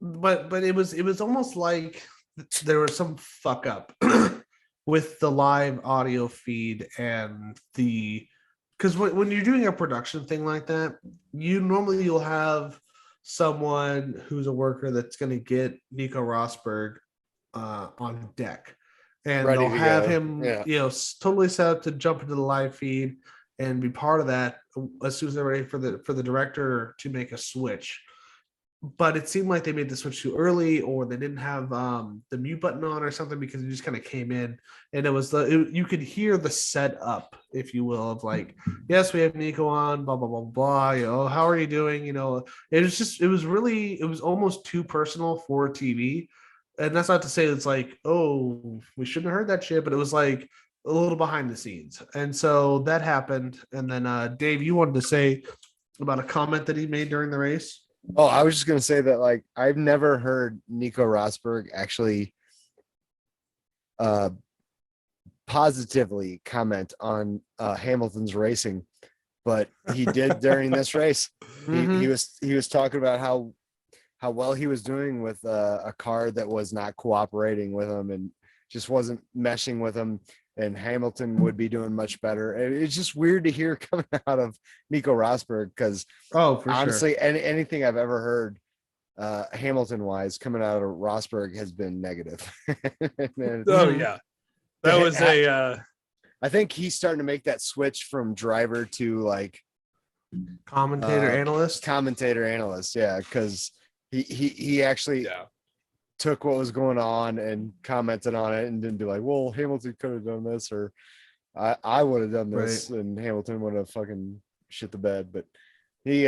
[SPEAKER 1] but it was almost like there was some fuck up with the live audio feed and because when you're doing a production thing like that, you'll have someone who's a worker that's going to get Nico Rosberg on deck, and they'll have him, totally set up to jump into the live feed and be part of that as soon as they're ready for the director to make a switch. But it seemed like they made the switch too early, or they didn't have the mute button on or something, because it just kind of came in, and it was you could hear the setup, if you will, of like, yes, we have Nico on, blah blah blah blah. How are you doing? It was almost too personal for TV, and that's not to say it's like, oh, we shouldn't have heard that shit, but it was like a little behind the scenes, and so that happened. And then Dave, you wanted to say about a comment that he made during the race.
[SPEAKER 2] Oh, I was just going to say that, like, I've never heard Nico Rosberg actually positively comment on Hamilton's racing, but he did during this race. He was talking about how well he was doing with a car that was not cooperating with him and just wasn't meshing with him, and Hamilton would be doing much better. And it's just weird to hear coming out of Nico Rosberg, because honestly, anything I've ever heard Hamilton wise coming out of Rosberg has been negative.
[SPEAKER 3] Oh yeah, that was
[SPEAKER 2] I think he's starting to make that switch from driver to like
[SPEAKER 1] commentator analyst.
[SPEAKER 2] Yeah, because he actually took what was going on and commented on it, and didn't be like, well, Hamilton could have done this, or I would have done this, right, and Hamilton would have fucking shit the bed. But he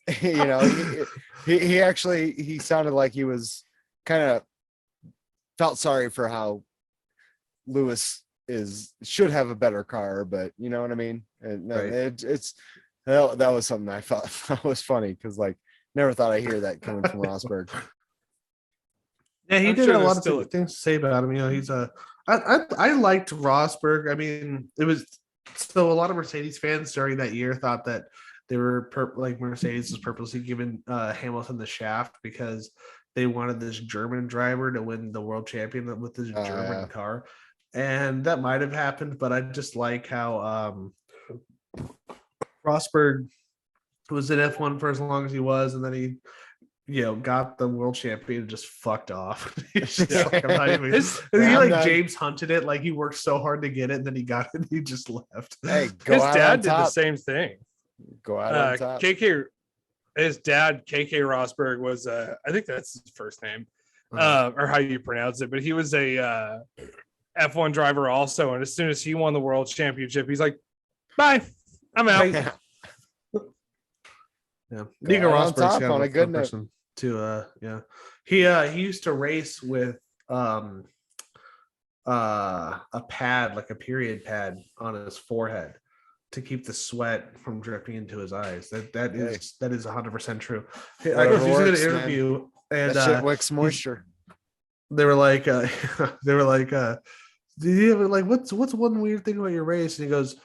[SPEAKER 2] he sounded like he was kind of felt sorry for how Lewis should have a better car, but you know what I mean? And right. That was something I thought was funny, because like never thought I'd hear that coming from Rosberg.
[SPEAKER 1] Yeah, he did a lot of things to say about him. He's I liked Rosberg. I mean, it was so a lot of Mercedes fans during that year thought that they were Mercedes was purposely giving Hamilton the shaft because they wanted this German driver to win the world champion with this German car, and that might have happened. But I just like how Rosberg was in F1 for as long as he was, and then he got the world champion and just fucked off. He's just like, I'm not even. James hunted it, like he worked so hard to get it, and then he got it and he just left.
[SPEAKER 3] Hey, his dad did the same thing.
[SPEAKER 2] Go out on top.
[SPEAKER 3] His dad, KK Rosberg, was I think that's his first name, or how you pronounce it, but he was a F1 driver also, and as soon as he won the world championship, he's like, bye, I'm out.
[SPEAKER 1] Yeah, Nico Rosberg's got on a good person too. He used to race with a pad, like a period pad, on his forehead to keep the sweat from dripping into his eyes. That is 100% true. I was using an interview, and
[SPEAKER 2] that shit wicks moisture.
[SPEAKER 1] They were like, do you have what's one weird thing about your race? And he goes,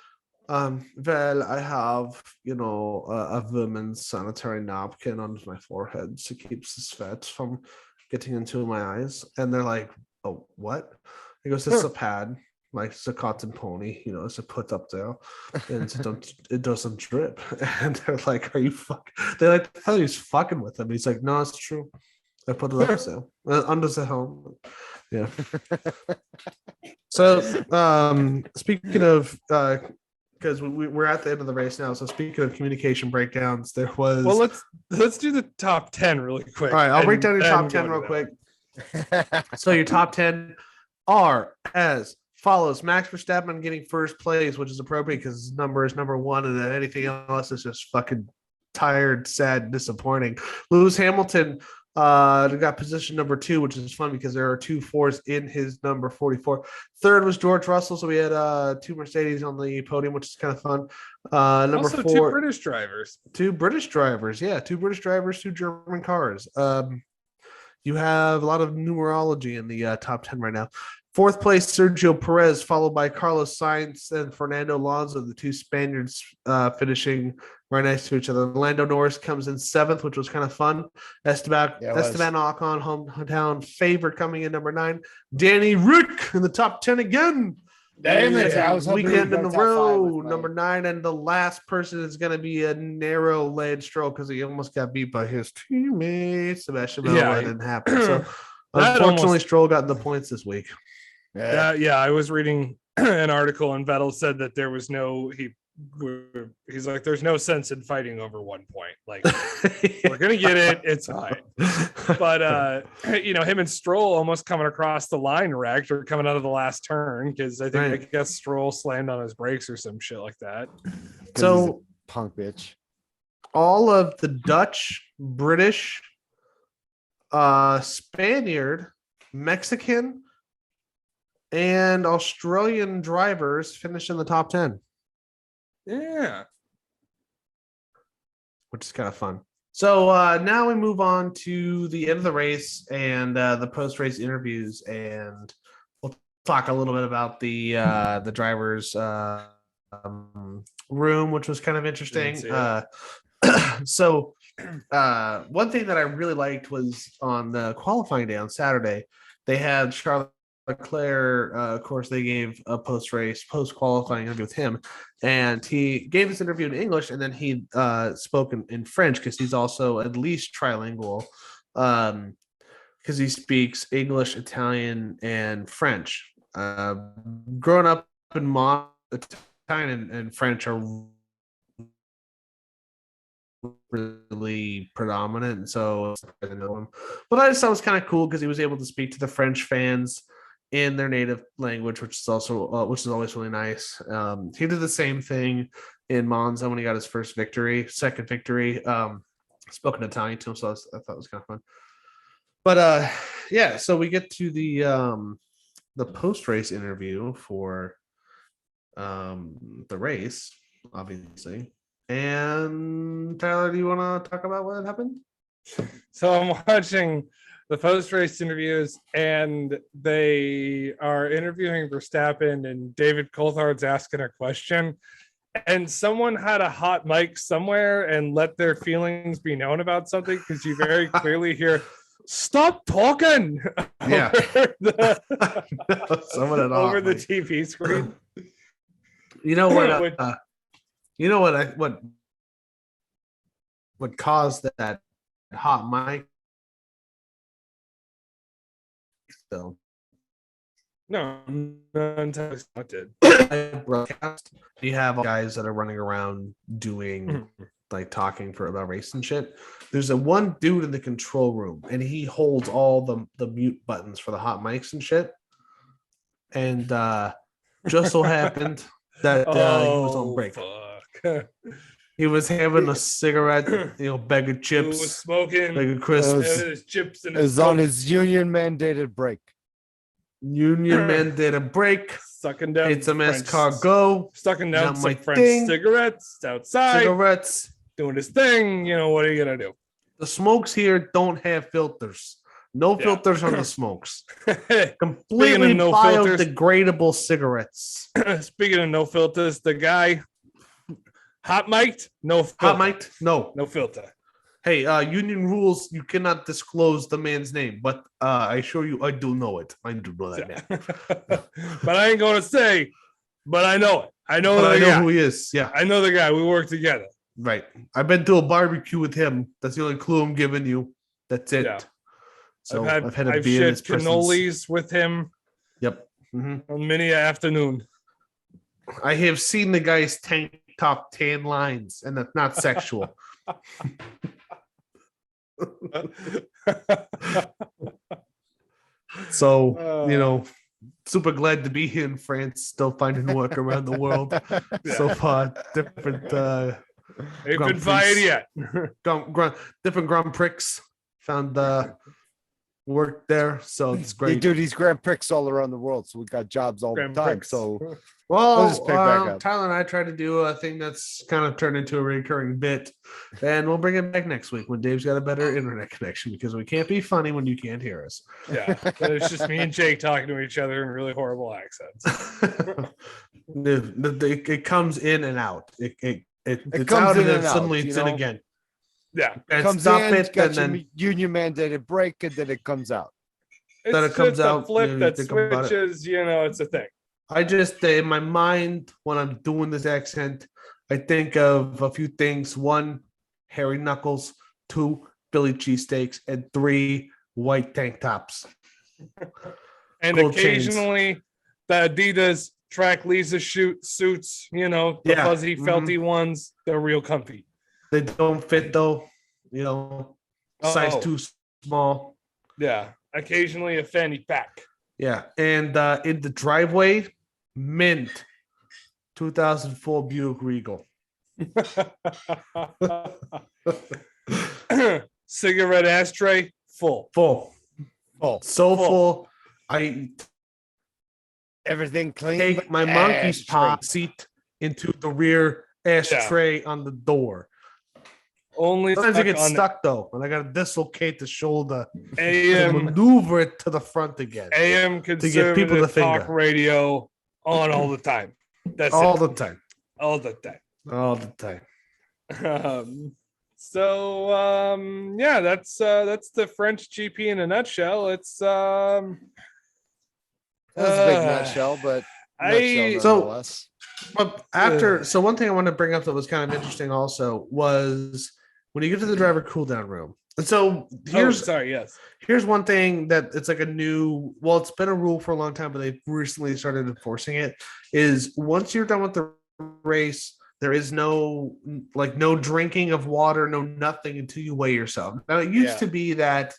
[SPEAKER 1] well, I have, a woman's sanitary napkin on my forehead to keep the sweat from getting into my eyes. And they're like, oh, what? He goes, it's a pad, like it's a cotton pony, it's a put up there, and it doesn't drip. And they're like, are you fucking? They're like, I thought he was fucking with them. He's like, no, it's true. I put it up there under the helmet. Yeah. So, speaking of, because we're at the end of the race now. So speaking of communication breakdowns, there was.
[SPEAKER 3] Well, let's do the top 10 really quick.
[SPEAKER 1] All right, I'll break down your top 10 real quick. So your top 10 are as follows: Max Verstappen getting first place, which is appropriate because his number is number one, and then anything else is just fucking tired, sad, disappointing. Lewis Hamilton They got position number 2, which is fun because there are 2 4s in his number 44. Third was George Russell, so we had 2 Mercedes on the podium, which is kind of fun. Number
[SPEAKER 3] also
[SPEAKER 1] 4,
[SPEAKER 3] 2 British drivers.
[SPEAKER 1] 2 British drivers, yeah, 2 British drivers, 2 German cars. You have a lot of numerology in the top 10 right now. Fourth place, Sergio Perez, followed by Carlos Sainz and Fernando Alonso, the 2 Spaniards finishing right next to each other. Lando Norris comes in 7th, which was kind of fun. Esteban Ocon, hometown favorite, coming in number 9. Danny Rick in the top 10 again.
[SPEAKER 2] Damn it. I was
[SPEAKER 1] weekend in a row, number 9. And the last person is going to be a narrow Lance Stroll because he almost got beat by his teammate, Sebastian Vettel. That didn't happen. So unfortunately, Stroll got the points this week.
[SPEAKER 3] I was reading an article and Vettel said that there was he's like, there's no sense in fighting over 1 point. Like, we're gonna get it, it's fine. But him and Stroll almost coming across the line wrecked or coming out of the last turn because I guess Stroll slammed on his brakes or some shit like that.
[SPEAKER 1] So
[SPEAKER 2] punk bitch.
[SPEAKER 1] All of the Dutch, British, Spaniard, Mexican, and Australian drivers finish in the top 10.
[SPEAKER 3] Yeah.
[SPEAKER 1] Which is kind of fun. So now we move on to the end of the race and the post-race interviews, and we'll talk a little bit about the drivers' room, which was kind of interesting. So one thing that I really liked was on the qualifying day on Saturday, they had Charles Leclerc, of course, they gave a post-qualifying interview with him, and he gave this interview in English, and then he spoke in French because he's also at least trilingual, because he speaks English, Italian, and French. Growing up in Italian and French are really predominant, and so I know him. But I just thought it was kind of cool because he was able to speak to the French fans in their native language, which is also which is always really nice. He did the same thing in Monza when he got his second victory. Spoken Italian to him, so I thought it was kind of fun. But so we get to the post-race interview for the race, obviously. And Tyler, do you want to talk about what happened?
[SPEAKER 3] So I'm watching the post-race interviews, and they are interviewing Verstappen, and David Coulthard's asking a question, and someone had a hot mic somewhere and let their feelings be known about something, because you very clearly hear, "Stop talking!"
[SPEAKER 1] Yeah,
[SPEAKER 3] over the TV screen.
[SPEAKER 1] You know what? What caused that hot mic? So
[SPEAKER 3] no, entirely did.
[SPEAKER 1] Broadcast. You have guys that are running around doing like talking about race and shit. There's one dude in the control room, and he holds all the mute buttons for the hot mics and shit. And just so happened that he was on break.
[SPEAKER 3] Fuck.
[SPEAKER 1] He was having a cigarette, bag of chips.
[SPEAKER 3] He was smoking.
[SPEAKER 1] Bag of crisps.
[SPEAKER 3] His chips and
[SPEAKER 2] it was on his union mandated break.
[SPEAKER 1] Union mandated break.
[SPEAKER 3] Sucking down.
[SPEAKER 1] It's a escargot.
[SPEAKER 3] Sucking down some French cigarettes outside.
[SPEAKER 1] Cigarettes.
[SPEAKER 3] Doing his thing. What are you going to do?
[SPEAKER 1] The smokes here don't have filters. No filters on the smokes. Completely biodegradable cigarettes.
[SPEAKER 3] Speaking of no filters, the guy hot mic'd, no filter.
[SPEAKER 1] Hot mic'd, no
[SPEAKER 3] filter.
[SPEAKER 1] Hey, union rules, you cannot disclose the man's name, but I assure you I do know it. I do know that man.
[SPEAKER 3] But I ain't gonna say, but I know it. I know
[SPEAKER 1] who he is. Yeah.
[SPEAKER 3] I know the guy. We work together.
[SPEAKER 1] Right. I've been to a barbecue with him. That's the only clue I'm giving you. That's it.
[SPEAKER 3] Yeah.
[SPEAKER 1] So
[SPEAKER 3] I've shared cannolis with him.
[SPEAKER 1] Yep.
[SPEAKER 3] On many afternoon.
[SPEAKER 1] I have seen the guy's tank top tan lines, and that's not sexual. So, super glad to be here in France, still finding work around the world. So far, different
[SPEAKER 3] ain't been fired yet.
[SPEAKER 1] Different Grand Prix. found work there, so it's
[SPEAKER 2] They
[SPEAKER 1] great.
[SPEAKER 2] do these Grand Prix all around the world, so we got jobs all
[SPEAKER 3] Grand
[SPEAKER 2] the time.
[SPEAKER 3] Prix.
[SPEAKER 2] So
[SPEAKER 1] Well,
[SPEAKER 2] just pick back up.
[SPEAKER 1] Tyler and I tried to do a thing that's kind of turned into a recurring bit, and we'll bring it back next week when Dave's got a better internet connection because we can't be funny when you can't hear us.
[SPEAKER 3] Yeah, it's just me and Jake talking to each other in really horrible accents.
[SPEAKER 1] It comes in and out. It's
[SPEAKER 2] comes
[SPEAKER 1] out
[SPEAKER 2] in
[SPEAKER 1] and then
[SPEAKER 2] and out,
[SPEAKER 1] suddenly
[SPEAKER 2] you
[SPEAKER 1] it's in
[SPEAKER 2] know?
[SPEAKER 1] again.
[SPEAKER 3] Yeah,
[SPEAKER 1] And
[SPEAKER 2] comes
[SPEAKER 1] stop
[SPEAKER 2] in,
[SPEAKER 1] it,
[SPEAKER 2] got
[SPEAKER 1] and
[SPEAKER 2] your
[SPEAKER 1] then
[SPEAKER 2] union mandated break, and then it comes out.
[SPEAKER 1] Then it comes
[SPEAKER 3] just a
[SPEAKER 1] out,
[SPEAKER 3] flip
[SPEAKER 1] you
[SPEAKER 3] that
[SPEAKER 1] think about it.
[SPEAKER 3] switches. It's a thing.
[SPEAKER 1] I just in my mind when I'm doing this accent, I think of a few things. 1, hairy knuckles. 2, Philly cheesesteaks, and 3, white tank tops.
[SPEAKER 3] And
[SPEAKER 1] Gold
[SPEAKER 3] occasionally the Adidas track Lisa suits, the fuzzy felty ones, they're real comfy.
[SPEAKER 1] They don't fit though, size too small.
[SPEAKER 3] Yeah, occasionally a fanny pack.
[SPEAKER 1] Yeah, and in the driveway, mint 2004 Buick Regal.
[SPEAKER 3] Cigarette ashtray full.
[SPEAKER 1] So full. I
[SPEAKER 2] Everything clean.
[SPEAKER 1] take my monkey's paw seat into the rear ashtray on the door.
[SPEAKER 3] Only
[SPEAKER 1] sometimes it gets stuck though, and I gotta dislocate the shoulder
[SPEAKER 3] AM
[SPEAKER 1] and maneuver it to the front again.
[SPEAKER 3] AM
[SPEAKER 1] to get people to
[SPEAKER 3] talk
[SPEAKER 1] finger.
[SPEAKER 3] radio on all the time. That's
[SPEAKER 1] all
[SPEAKER 3] it.
[SPEAKER 1] the time.
[SPEAKER 3] All the time.
[SPEAKER 1] All the time.
[SPEAKER 3] Yeah, that's the French GP in a nutshell. It's
[SPEAKER 2] That was a big nutshell, but nonetheless.
[SPEAKER 1] But so one thing I want to bring up that was kind of interesting also was when you get to the driver cool down room. And so here's one thing that it's like it's been a rule for a long time, but they've recently started enforcing it, is once you're done with the race, there is no drinking of water, no nothing until you weigh yourself. Now it used to be that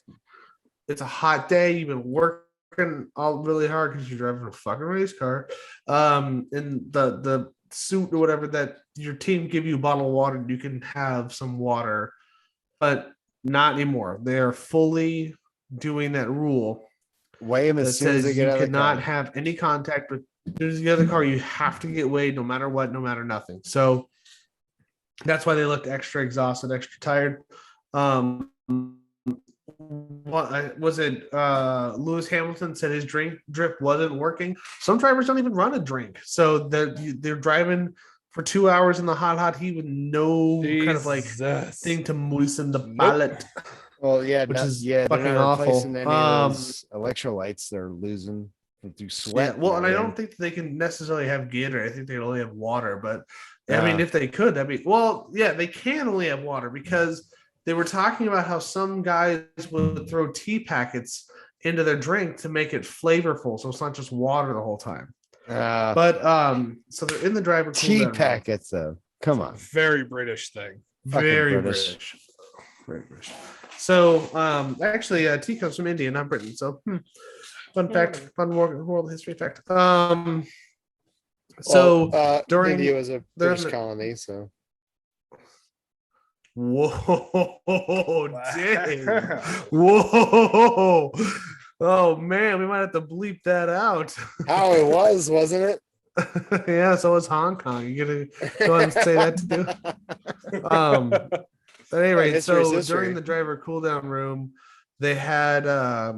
[SPEAKER 1] it's a hot day, you've been working all really hard because you're driving a fucking race car. And the suit or whatever that your team give you a bottle of water, you can have some water, but not anymore. They are fully doing that rule.
[SPEAKER 2] Weigh them as soon as they get out of the car.
[SPEAKER 1] You cannot have any contact with the other car. You have to get weighed no matter what, no matter nothing. So that's why they looked extra exhausted, extra tired. What was it? Lewis Hamilton said his drip wasn't working. Some drivers don't even run a drink, so they're driving for 2 hours in the hot heat with no kind of like thing to moisten the palate.
[SPEAKER 2] Well,
[SPEAKER 1] which is
[SPEAKER 2] they're
[SPEAKER 1] fucking
[SPEAKER 2] not
[SPEAKER 1] awful.
[SPEAKER 2] replacing any of those electrolytes they're losing through sweat.
[SPEAKER 1] Yeah, well, and I don't think they can necessarily have Gatorade. I think they only have water. But
[SPEAKER 2] Yeah.
[SPEAKER 1] I mean, if they could, they can only have water because they were talking about how some guys would throw tea packets into their drink to make it flavorful, so it's not just water the whole time. So they're in the driver
[SPEAKER 2] tea packets though. Come on,
[SPEAKER 3] very British thing.
[SPEAKER 1] Very British. Very British. So actually, tea comes from India, not Britain. So fun fact, fun world history fact. During
[SPEAKER 2] India was a British colony, so.
[SPEAKER 1] Whoa, dang. Whoa. Oh man, we might have to bleep that out.
[SPEAKER 2] How it was, wasn't it?
[SPEAKER 1] Yeah, so was Hong Kong. You gonna go ahead and say that too? But anyway, during the driver cool down room, they had it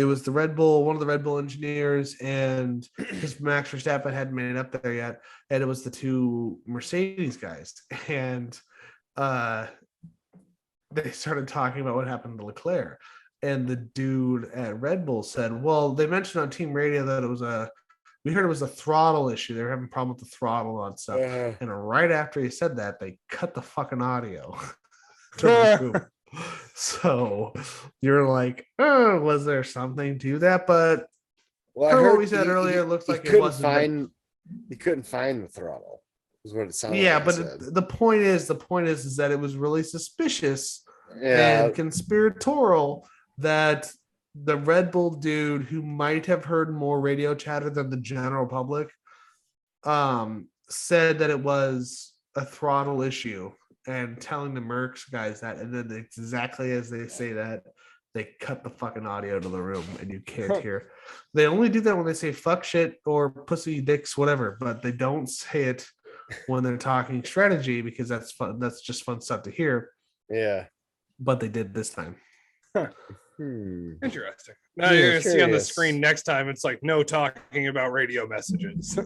[SPEAKER 1] was the Red Bull, one of the Red Bull engineers, and because Max Verstappen hadn't made it up there yet, and it was the 2 Mercedes guys, and they started talking about what happened to Leclerc, and the dude at Red Bull said, well, they mentioned on team radio that we heard it was a throttle issue. They were having a problem with the throttle and stuff. And right after he said that, they cut the fucking audio. So you're like, oh, was there something to that? But
[SPEAKER 2] I heard
[SPEAKER 1] what we said earlier, it looks like it wasn't.
[SPEAKER 2] He couldn't find the throttle. Is what it sounded like.
[SPEAKER 1] Yeah, but the point is that it was really suspicious and conspiratorial that the Red Bull dude who might have heard more radio chatter than the general public said that it was a throttle issue, and telling the Mercs guys that, and then exactly as they say that, they cut the fucking audio to the room and you can't hear. They only do that when they say fuck shit or pussy dicks, whatever, but they don't say it when they're talking strategy because that's fun. That's just fun stuff to hear.
[SPEAKER 2] Yeah.
[SPEAKER 1] But they did this time.
[SPEAKER 3] Interesting. Now you're gonna see on the screen next time. It's like no talking about radio messages.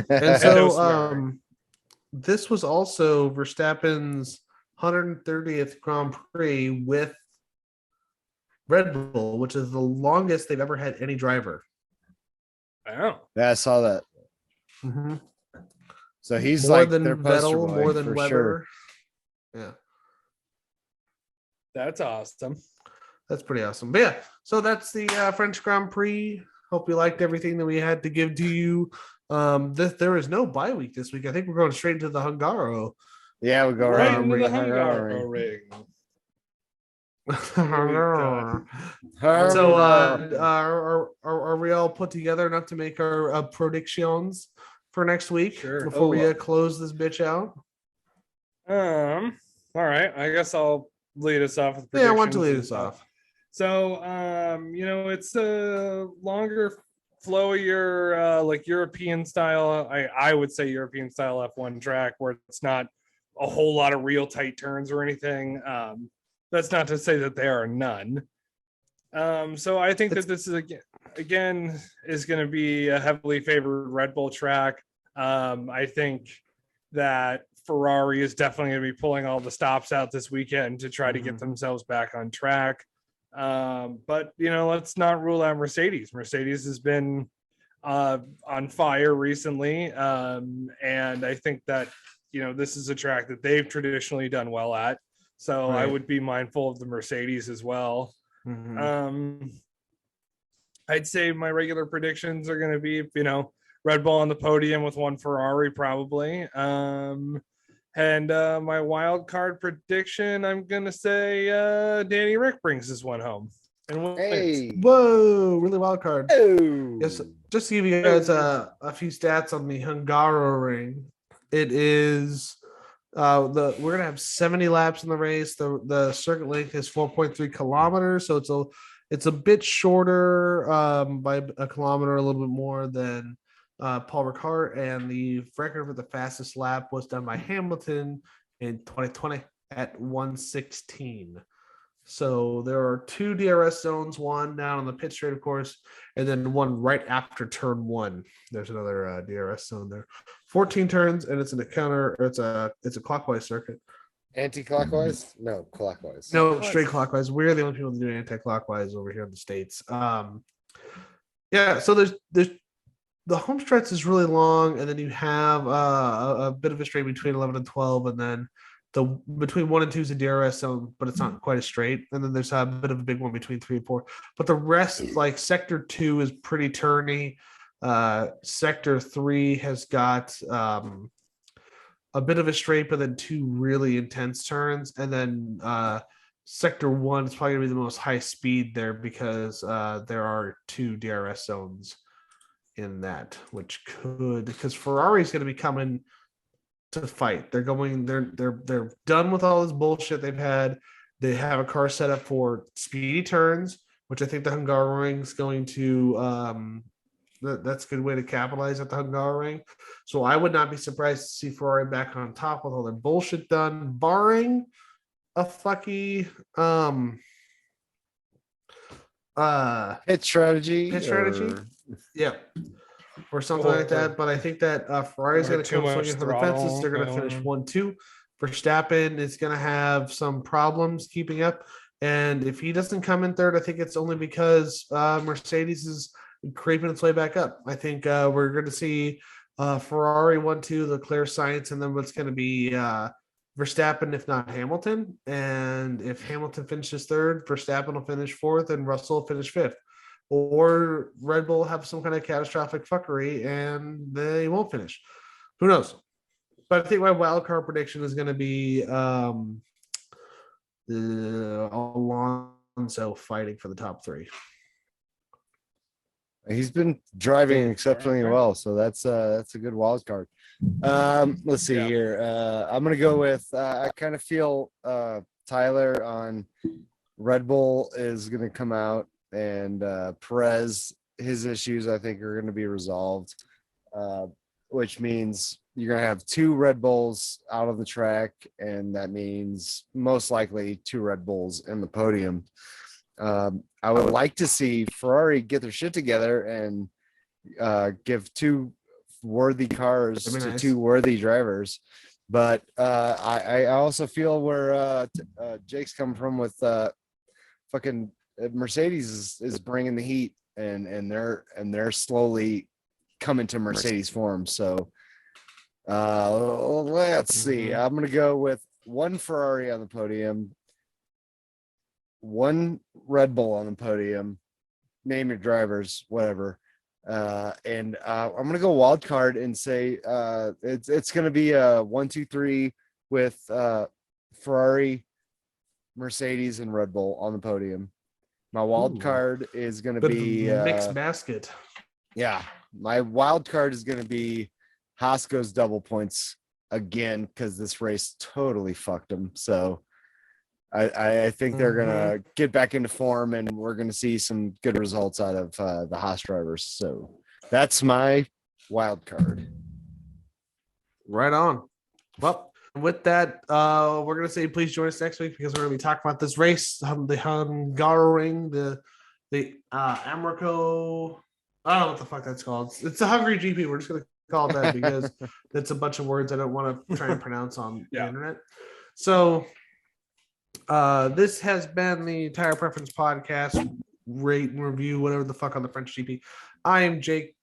[SPEAKER 1] And so this was also Verstappen's 130th Grand Prix with Red Bull, which is the longest they've ever had any driver.
[SPEAKER 3] Wow.
[SPEAKER 2] Yeah, I saw that.
[SPEAKER 1] Mm-hmm.
[SPEAKER 2] So he's
[SPEAKER 1] more
[SPEAKER 2] like
[SPEAKER 1] than
[SPEAKER 2] their poster
[SPEAKER 1] Vettel,
[SPEAKER 2] boy
[SPEAKER 1] more than
[SPEAKER 2] for
[SPEAKER 1] Weber.
[SPEAKER 2] sure.
[SPEAKER 1] Yeah.
[SPEAKER 3] That's awesome.
[SPEAKER 1] That's pretty awesome. But yeah, so that's the French Grand Prix. Hope you liked everything that we had to give to you. There is no bye week this week. I think we're going straight into the Hungaro.
[SPEAKER 2] Yeah, we'll go
[SPEAKER 3] Right
[SPEAKER 2] around
[SPEAKER 3] into the
[SPEAKER 2] Hungaro
[SPEAKER 3] Hungaro ring.
[SPEAKER 1] So are we all put together enough to make our predictions for next week before we close this bitch out?
[SPEAKER 3] All right, I guess I'll lead us off with
[SPEAKER 1] predictions. Yeah, I want to lead us off.
[SPEAKER 3] So it's a longer flowier like European style, I would say European style F1 track where it's not a whole lot of real tight turns or anything. That's not to say that there are none. So I think that this is again is going to be a heavily favored Red Bull track. I think that Ferrari is definitely going to be pulling all the stops out this weekend to try to get themselves back on track. But let's not rule out Mercedes. Mercedes has been on fire recently, and I think that this is a track that they've traditionally done well at. So right. I would be mindful of the Mercedes as well. I'd say my regular predictions are going to be, Red Bull on the podium with one Ferrari probably. And my wild card prediction, I'm going to say Danny Rick brings this one home. And
[SPEAKER 1] whoa, really wild card. Oh. Yes, just to give you guys a few stats on the Hungaro ring. It is we're gonna have 70 laps in the race. The circuit length is 4.3 kilometers, so it's a bit shorter by a kilometer, a little bit more than Paul Ricard, and the record for the fastest lap was done by Hamilton in 2020 at 1:16. So there are two DRS zones, one down on the pit straight, of course, and then one right after turn one. There's another DRS zone there. 14 turns, and it's in a counter. It's a clockwise circuit.
[SPEAKER 2] Anti-clockwise? No, clockwise.
[SPEAKER 1] No, straight clockwise. We're the only people that do anti-clockwise over here in the States. Yeah. So there's the home stretch is really long, and then you have a bit of a straight between 11 and 12, and then between 1 and 2 is a DRS zone, but it's not quite as straight. And then there's a bit of a big one between 3 and 4. But the rest, like sector 2 is pretty turny. Sector 3 has got a bit of a straight, but then 2 really intense turns. And then sector 1 is probably going to be the most high speed there because there are 2 DRS zones in that, which because Ferrari's going to be coming to fight. They're done with all this bullshit they've had. They have a car set up for speedy turns, which I think the Hungaroring is going to that's a good way to capitalize at the Hungaroring. So I would not be surprised to see Ferrari back on top with all their bullshit done, barring a fucky
[SPEAKER 2] pit strategy.
[SPEAKER 1] Yeah. Or something like that, but I think that Ferrari's going to come swinging for the fences. They're going to finish 1-2. Verstappen is going to have some problems keeping up, and if he doesn't come in third, I think it's only because Mercedes is creeping its way back up. I think we're going to see Ferrari 1-2, Leclerc, Sainz, and then what's going to be Verstappen, if not Hamilton. And if Hamilton finishes third, Verstappen will finish fourth, and Russell will finish fifth. Or Red Bull have some kind of catastrophic fucking and they won't finish. Who knows? But I think my wild card prediction is going to be Alonso fighting for the top 3.
[SPEAKER 2] He's been driving exceptionally well, so that's a good wild card. Let's see here. I'm gonna go with I kind of feel Tyler on Red Bull is gonna come out, and Perez, his issues I think are gonna be resolved, which means you're gonna have 2 Red Bulls out on the track, and that means most likely 2 Red Bulls in the podium. I would like to see Ferrari get their shit together and give 2 worthy cars to
[SPEAKER 1] nice.
[SPEAKER 2] 2 worthy drivers. But I also feel where Jake's coming from with fucking Mercedes is bringing the heat, and they're slowly coming to Mercedes form. So let's see. I'm gonna go with 1 Ferrari on the podium, 1 Red Bull on the podium, name your drivers, whatever. And I'm gonna go wild card and say it's gonna be a 1, 2, 3 with Ferrari, Mercedes, and Red Bull on the podium. My wild card is gonna be
[SPEAKER 1] mixed basket.
[SPEAKER 2] Yeah, my wild card is gonna be Haas goes double points again because this race totally fucked them. So I think they're gonna get back into form, and we're gonna see some good results out of the Haas drivers. So that's my wild card.
[SPEAKER 1] Right on. Well, with that, we're gonna say please join us next week because we're gonna be talking about this race, the Hungaroring, the Americo. I don't know what the fuck that's called. It's the Hungary GP. We're just gonna call it that because it's a bunch of words I don't want to try and pronounce on the internet. So this has been the Tire Preference Podcast, rate and review, whatever the fuck on the French GP. I am Jake,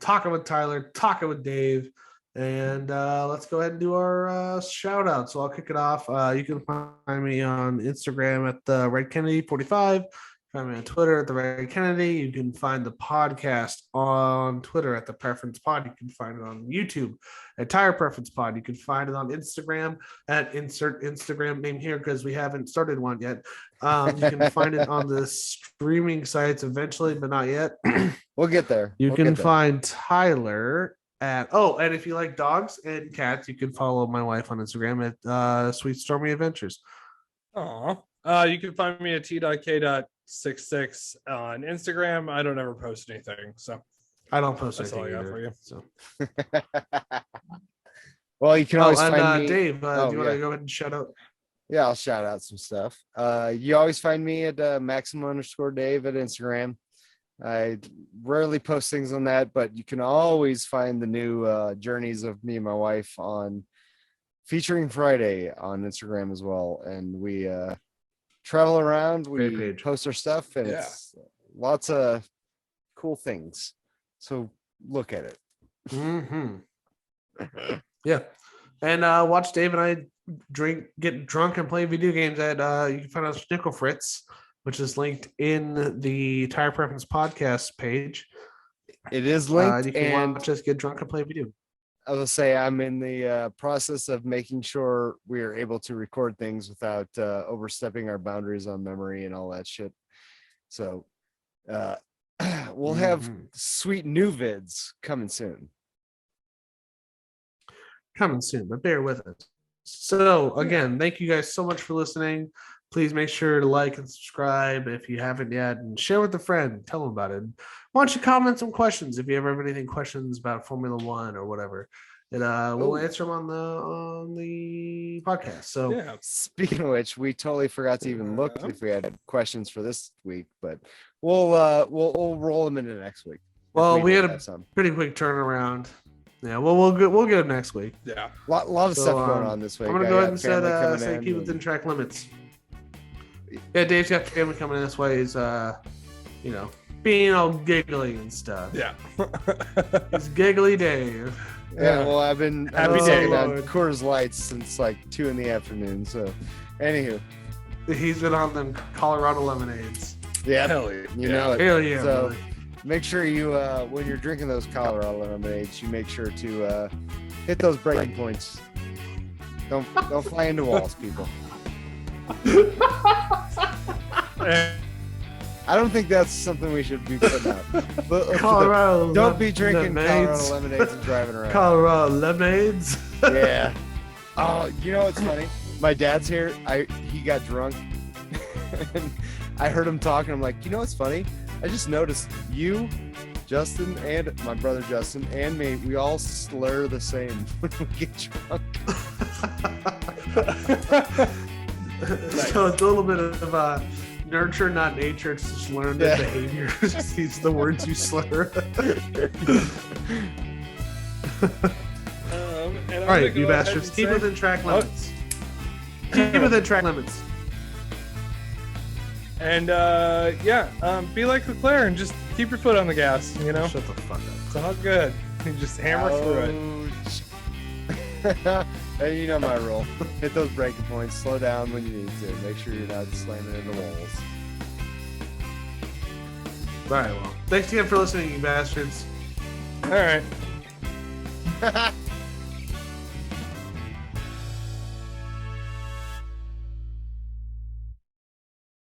[SPEAKER 1] talking with Tyler, talking with Dave, and let's go ahead and do our shout out. So I'll kick it off. You can find me on Instagram at the Red Kennedy 45. Find me on Twitter at the Red Kennedy. You can find the podcast on Twitter at the Preference Pod. You can find it on YouTube at Tire Preference Pod. You can find it on Instagram at insert Instagram name here because we haven't started one yet. You can find it on the streaming sites eventually, but not yet.
[SPEAKER 2] We'll get there.
[SPEAKER 1] You can find Tyler at and if you like dogs and cats, you can follow my wife on Instagram at Sweet Stormy Adventures.
[SPEAKER 3] You can find me at t.k.66 on Instagram. I don't ever post anything, so
[SPEAKER 1] I don't post
[SPEAKER 3] that's
[SPEAKER 1] anything
[SPEAKER 3] all I got
[SPEAKER 1] either,
[SPEAKER 3] for you.
[SPEAKER 1] So.
[SPEAKER 2] Well, you can always find me.
[SPEAKER 1] Dave, do you want to go ahead and shout out?
[SPEAKER 2] Yeah, I'll shout out some stuff. You always find me at Maximum_Dave at Instagram. I rarely post things on that, but you can always find the new journeys of me and my wife on Featuring Friday on Instagram as well. And we travel around, we post our stuff, and it's lots of cool things. So look at it.
[SPEAKER 1] Yeah. And watch Dave and I get drunk and play video games at you can find us Nickel Fritz, which is linked in the Tire Preference Podcast page.
[SPEAKER 2] It is linked.
[SPEAKER 1] You can watch us get drunk and play video.
[SPEAKER 2] I will say I'm in the process of making sure we are able to record things without overstepping our boundaries on memory and all that shit. So we'll have sweet new vids coming soon.
[SPEAKER 1] But bear with us. So again, thank you guys so much for listening. Please make sure to like and subscribe if you haven't yet, and share with a friend. Tell them about it. Why don't you comment some questions if you ever have anything questions about Formula One or whatever, and we'll answer them on the podcast. So
[SPEAKER 2] speaking of which, we totally forgot to even look if we had questions for this week, but we'll roll them into next week.
[SPEAKER 1] Well, we had a pretty quick turnaround. Yeah, well, we'll get them next week.
[SPEAKER 3] Yeah,
[SPEAKER 2] lot of stuff going on this week.
[SPEAKER 1] I'm gonna go ahead and say keep within track limits. Yeah, Dave's got family coming in this way. He's being all giggly and stuff.
[SPEAKER 3] Yeah,
[SPEAKER 1] it's giggly Dave.
[SPEAKER 2] Yeah, well, I've been sucking on Coors Lights since like 2 p.m. So, anywho,
[SPEAKER 1] he's been on them Colorado lemonades.
[SPEAKER 2] Yeah,
[SPEAKER 3] hell yeah,
[SPEAKER 2] you know it.
[SPEAKER 1] Hell yeah.
[SPEAKER 2] So
[SPEAKER 1] really.
[SPEAKER 2] Make sure you, when you're drinking those Colorado lemonades, you make sure to hit those breaking points. Don't fly into walls, people. I don't think that's something we should be putting out.
[SPEAKER 1] Colorado.
[SPEAKER 2] Don't be drinking
[SPEAKER 1] lemonades.
[SPEAKER 2] Colorado lemonades and driving around.
[SPEAKER 1] Colorado lemonades.
[SPEAKER 2] Yeah. Oh, you know what's funny? My dad's here. He got drunk. And I heard him talking. I'm like, you know what's funny? I just noticed you, Justin, and my brother Justin, and me, we all slur the same when we get drunk.
[SPEAKER 1] So it's a little bit of nurture, not nature. It's just learned behavior. These are the words you slur.
[SPEAKER 3] And
[SPEAKER 1] all right, you bastards. Keep within track limits. Keep within track limits. And
[SPEAKER 3] be like Leclerc and just keep your foot on the gas. You know,
[SPEAKER 1] shut the fuck up.
[SPEAKER 3] It's all good. You just hammer through
[SPEAKER 2] it. And you know my rule. Hit those braking points. Slow down when you need to. Make sure you're not slamming into walls.
[SPEAKER 1] All right, well, thanks again for listening, you bastards.
[SPEAKER 3] All right.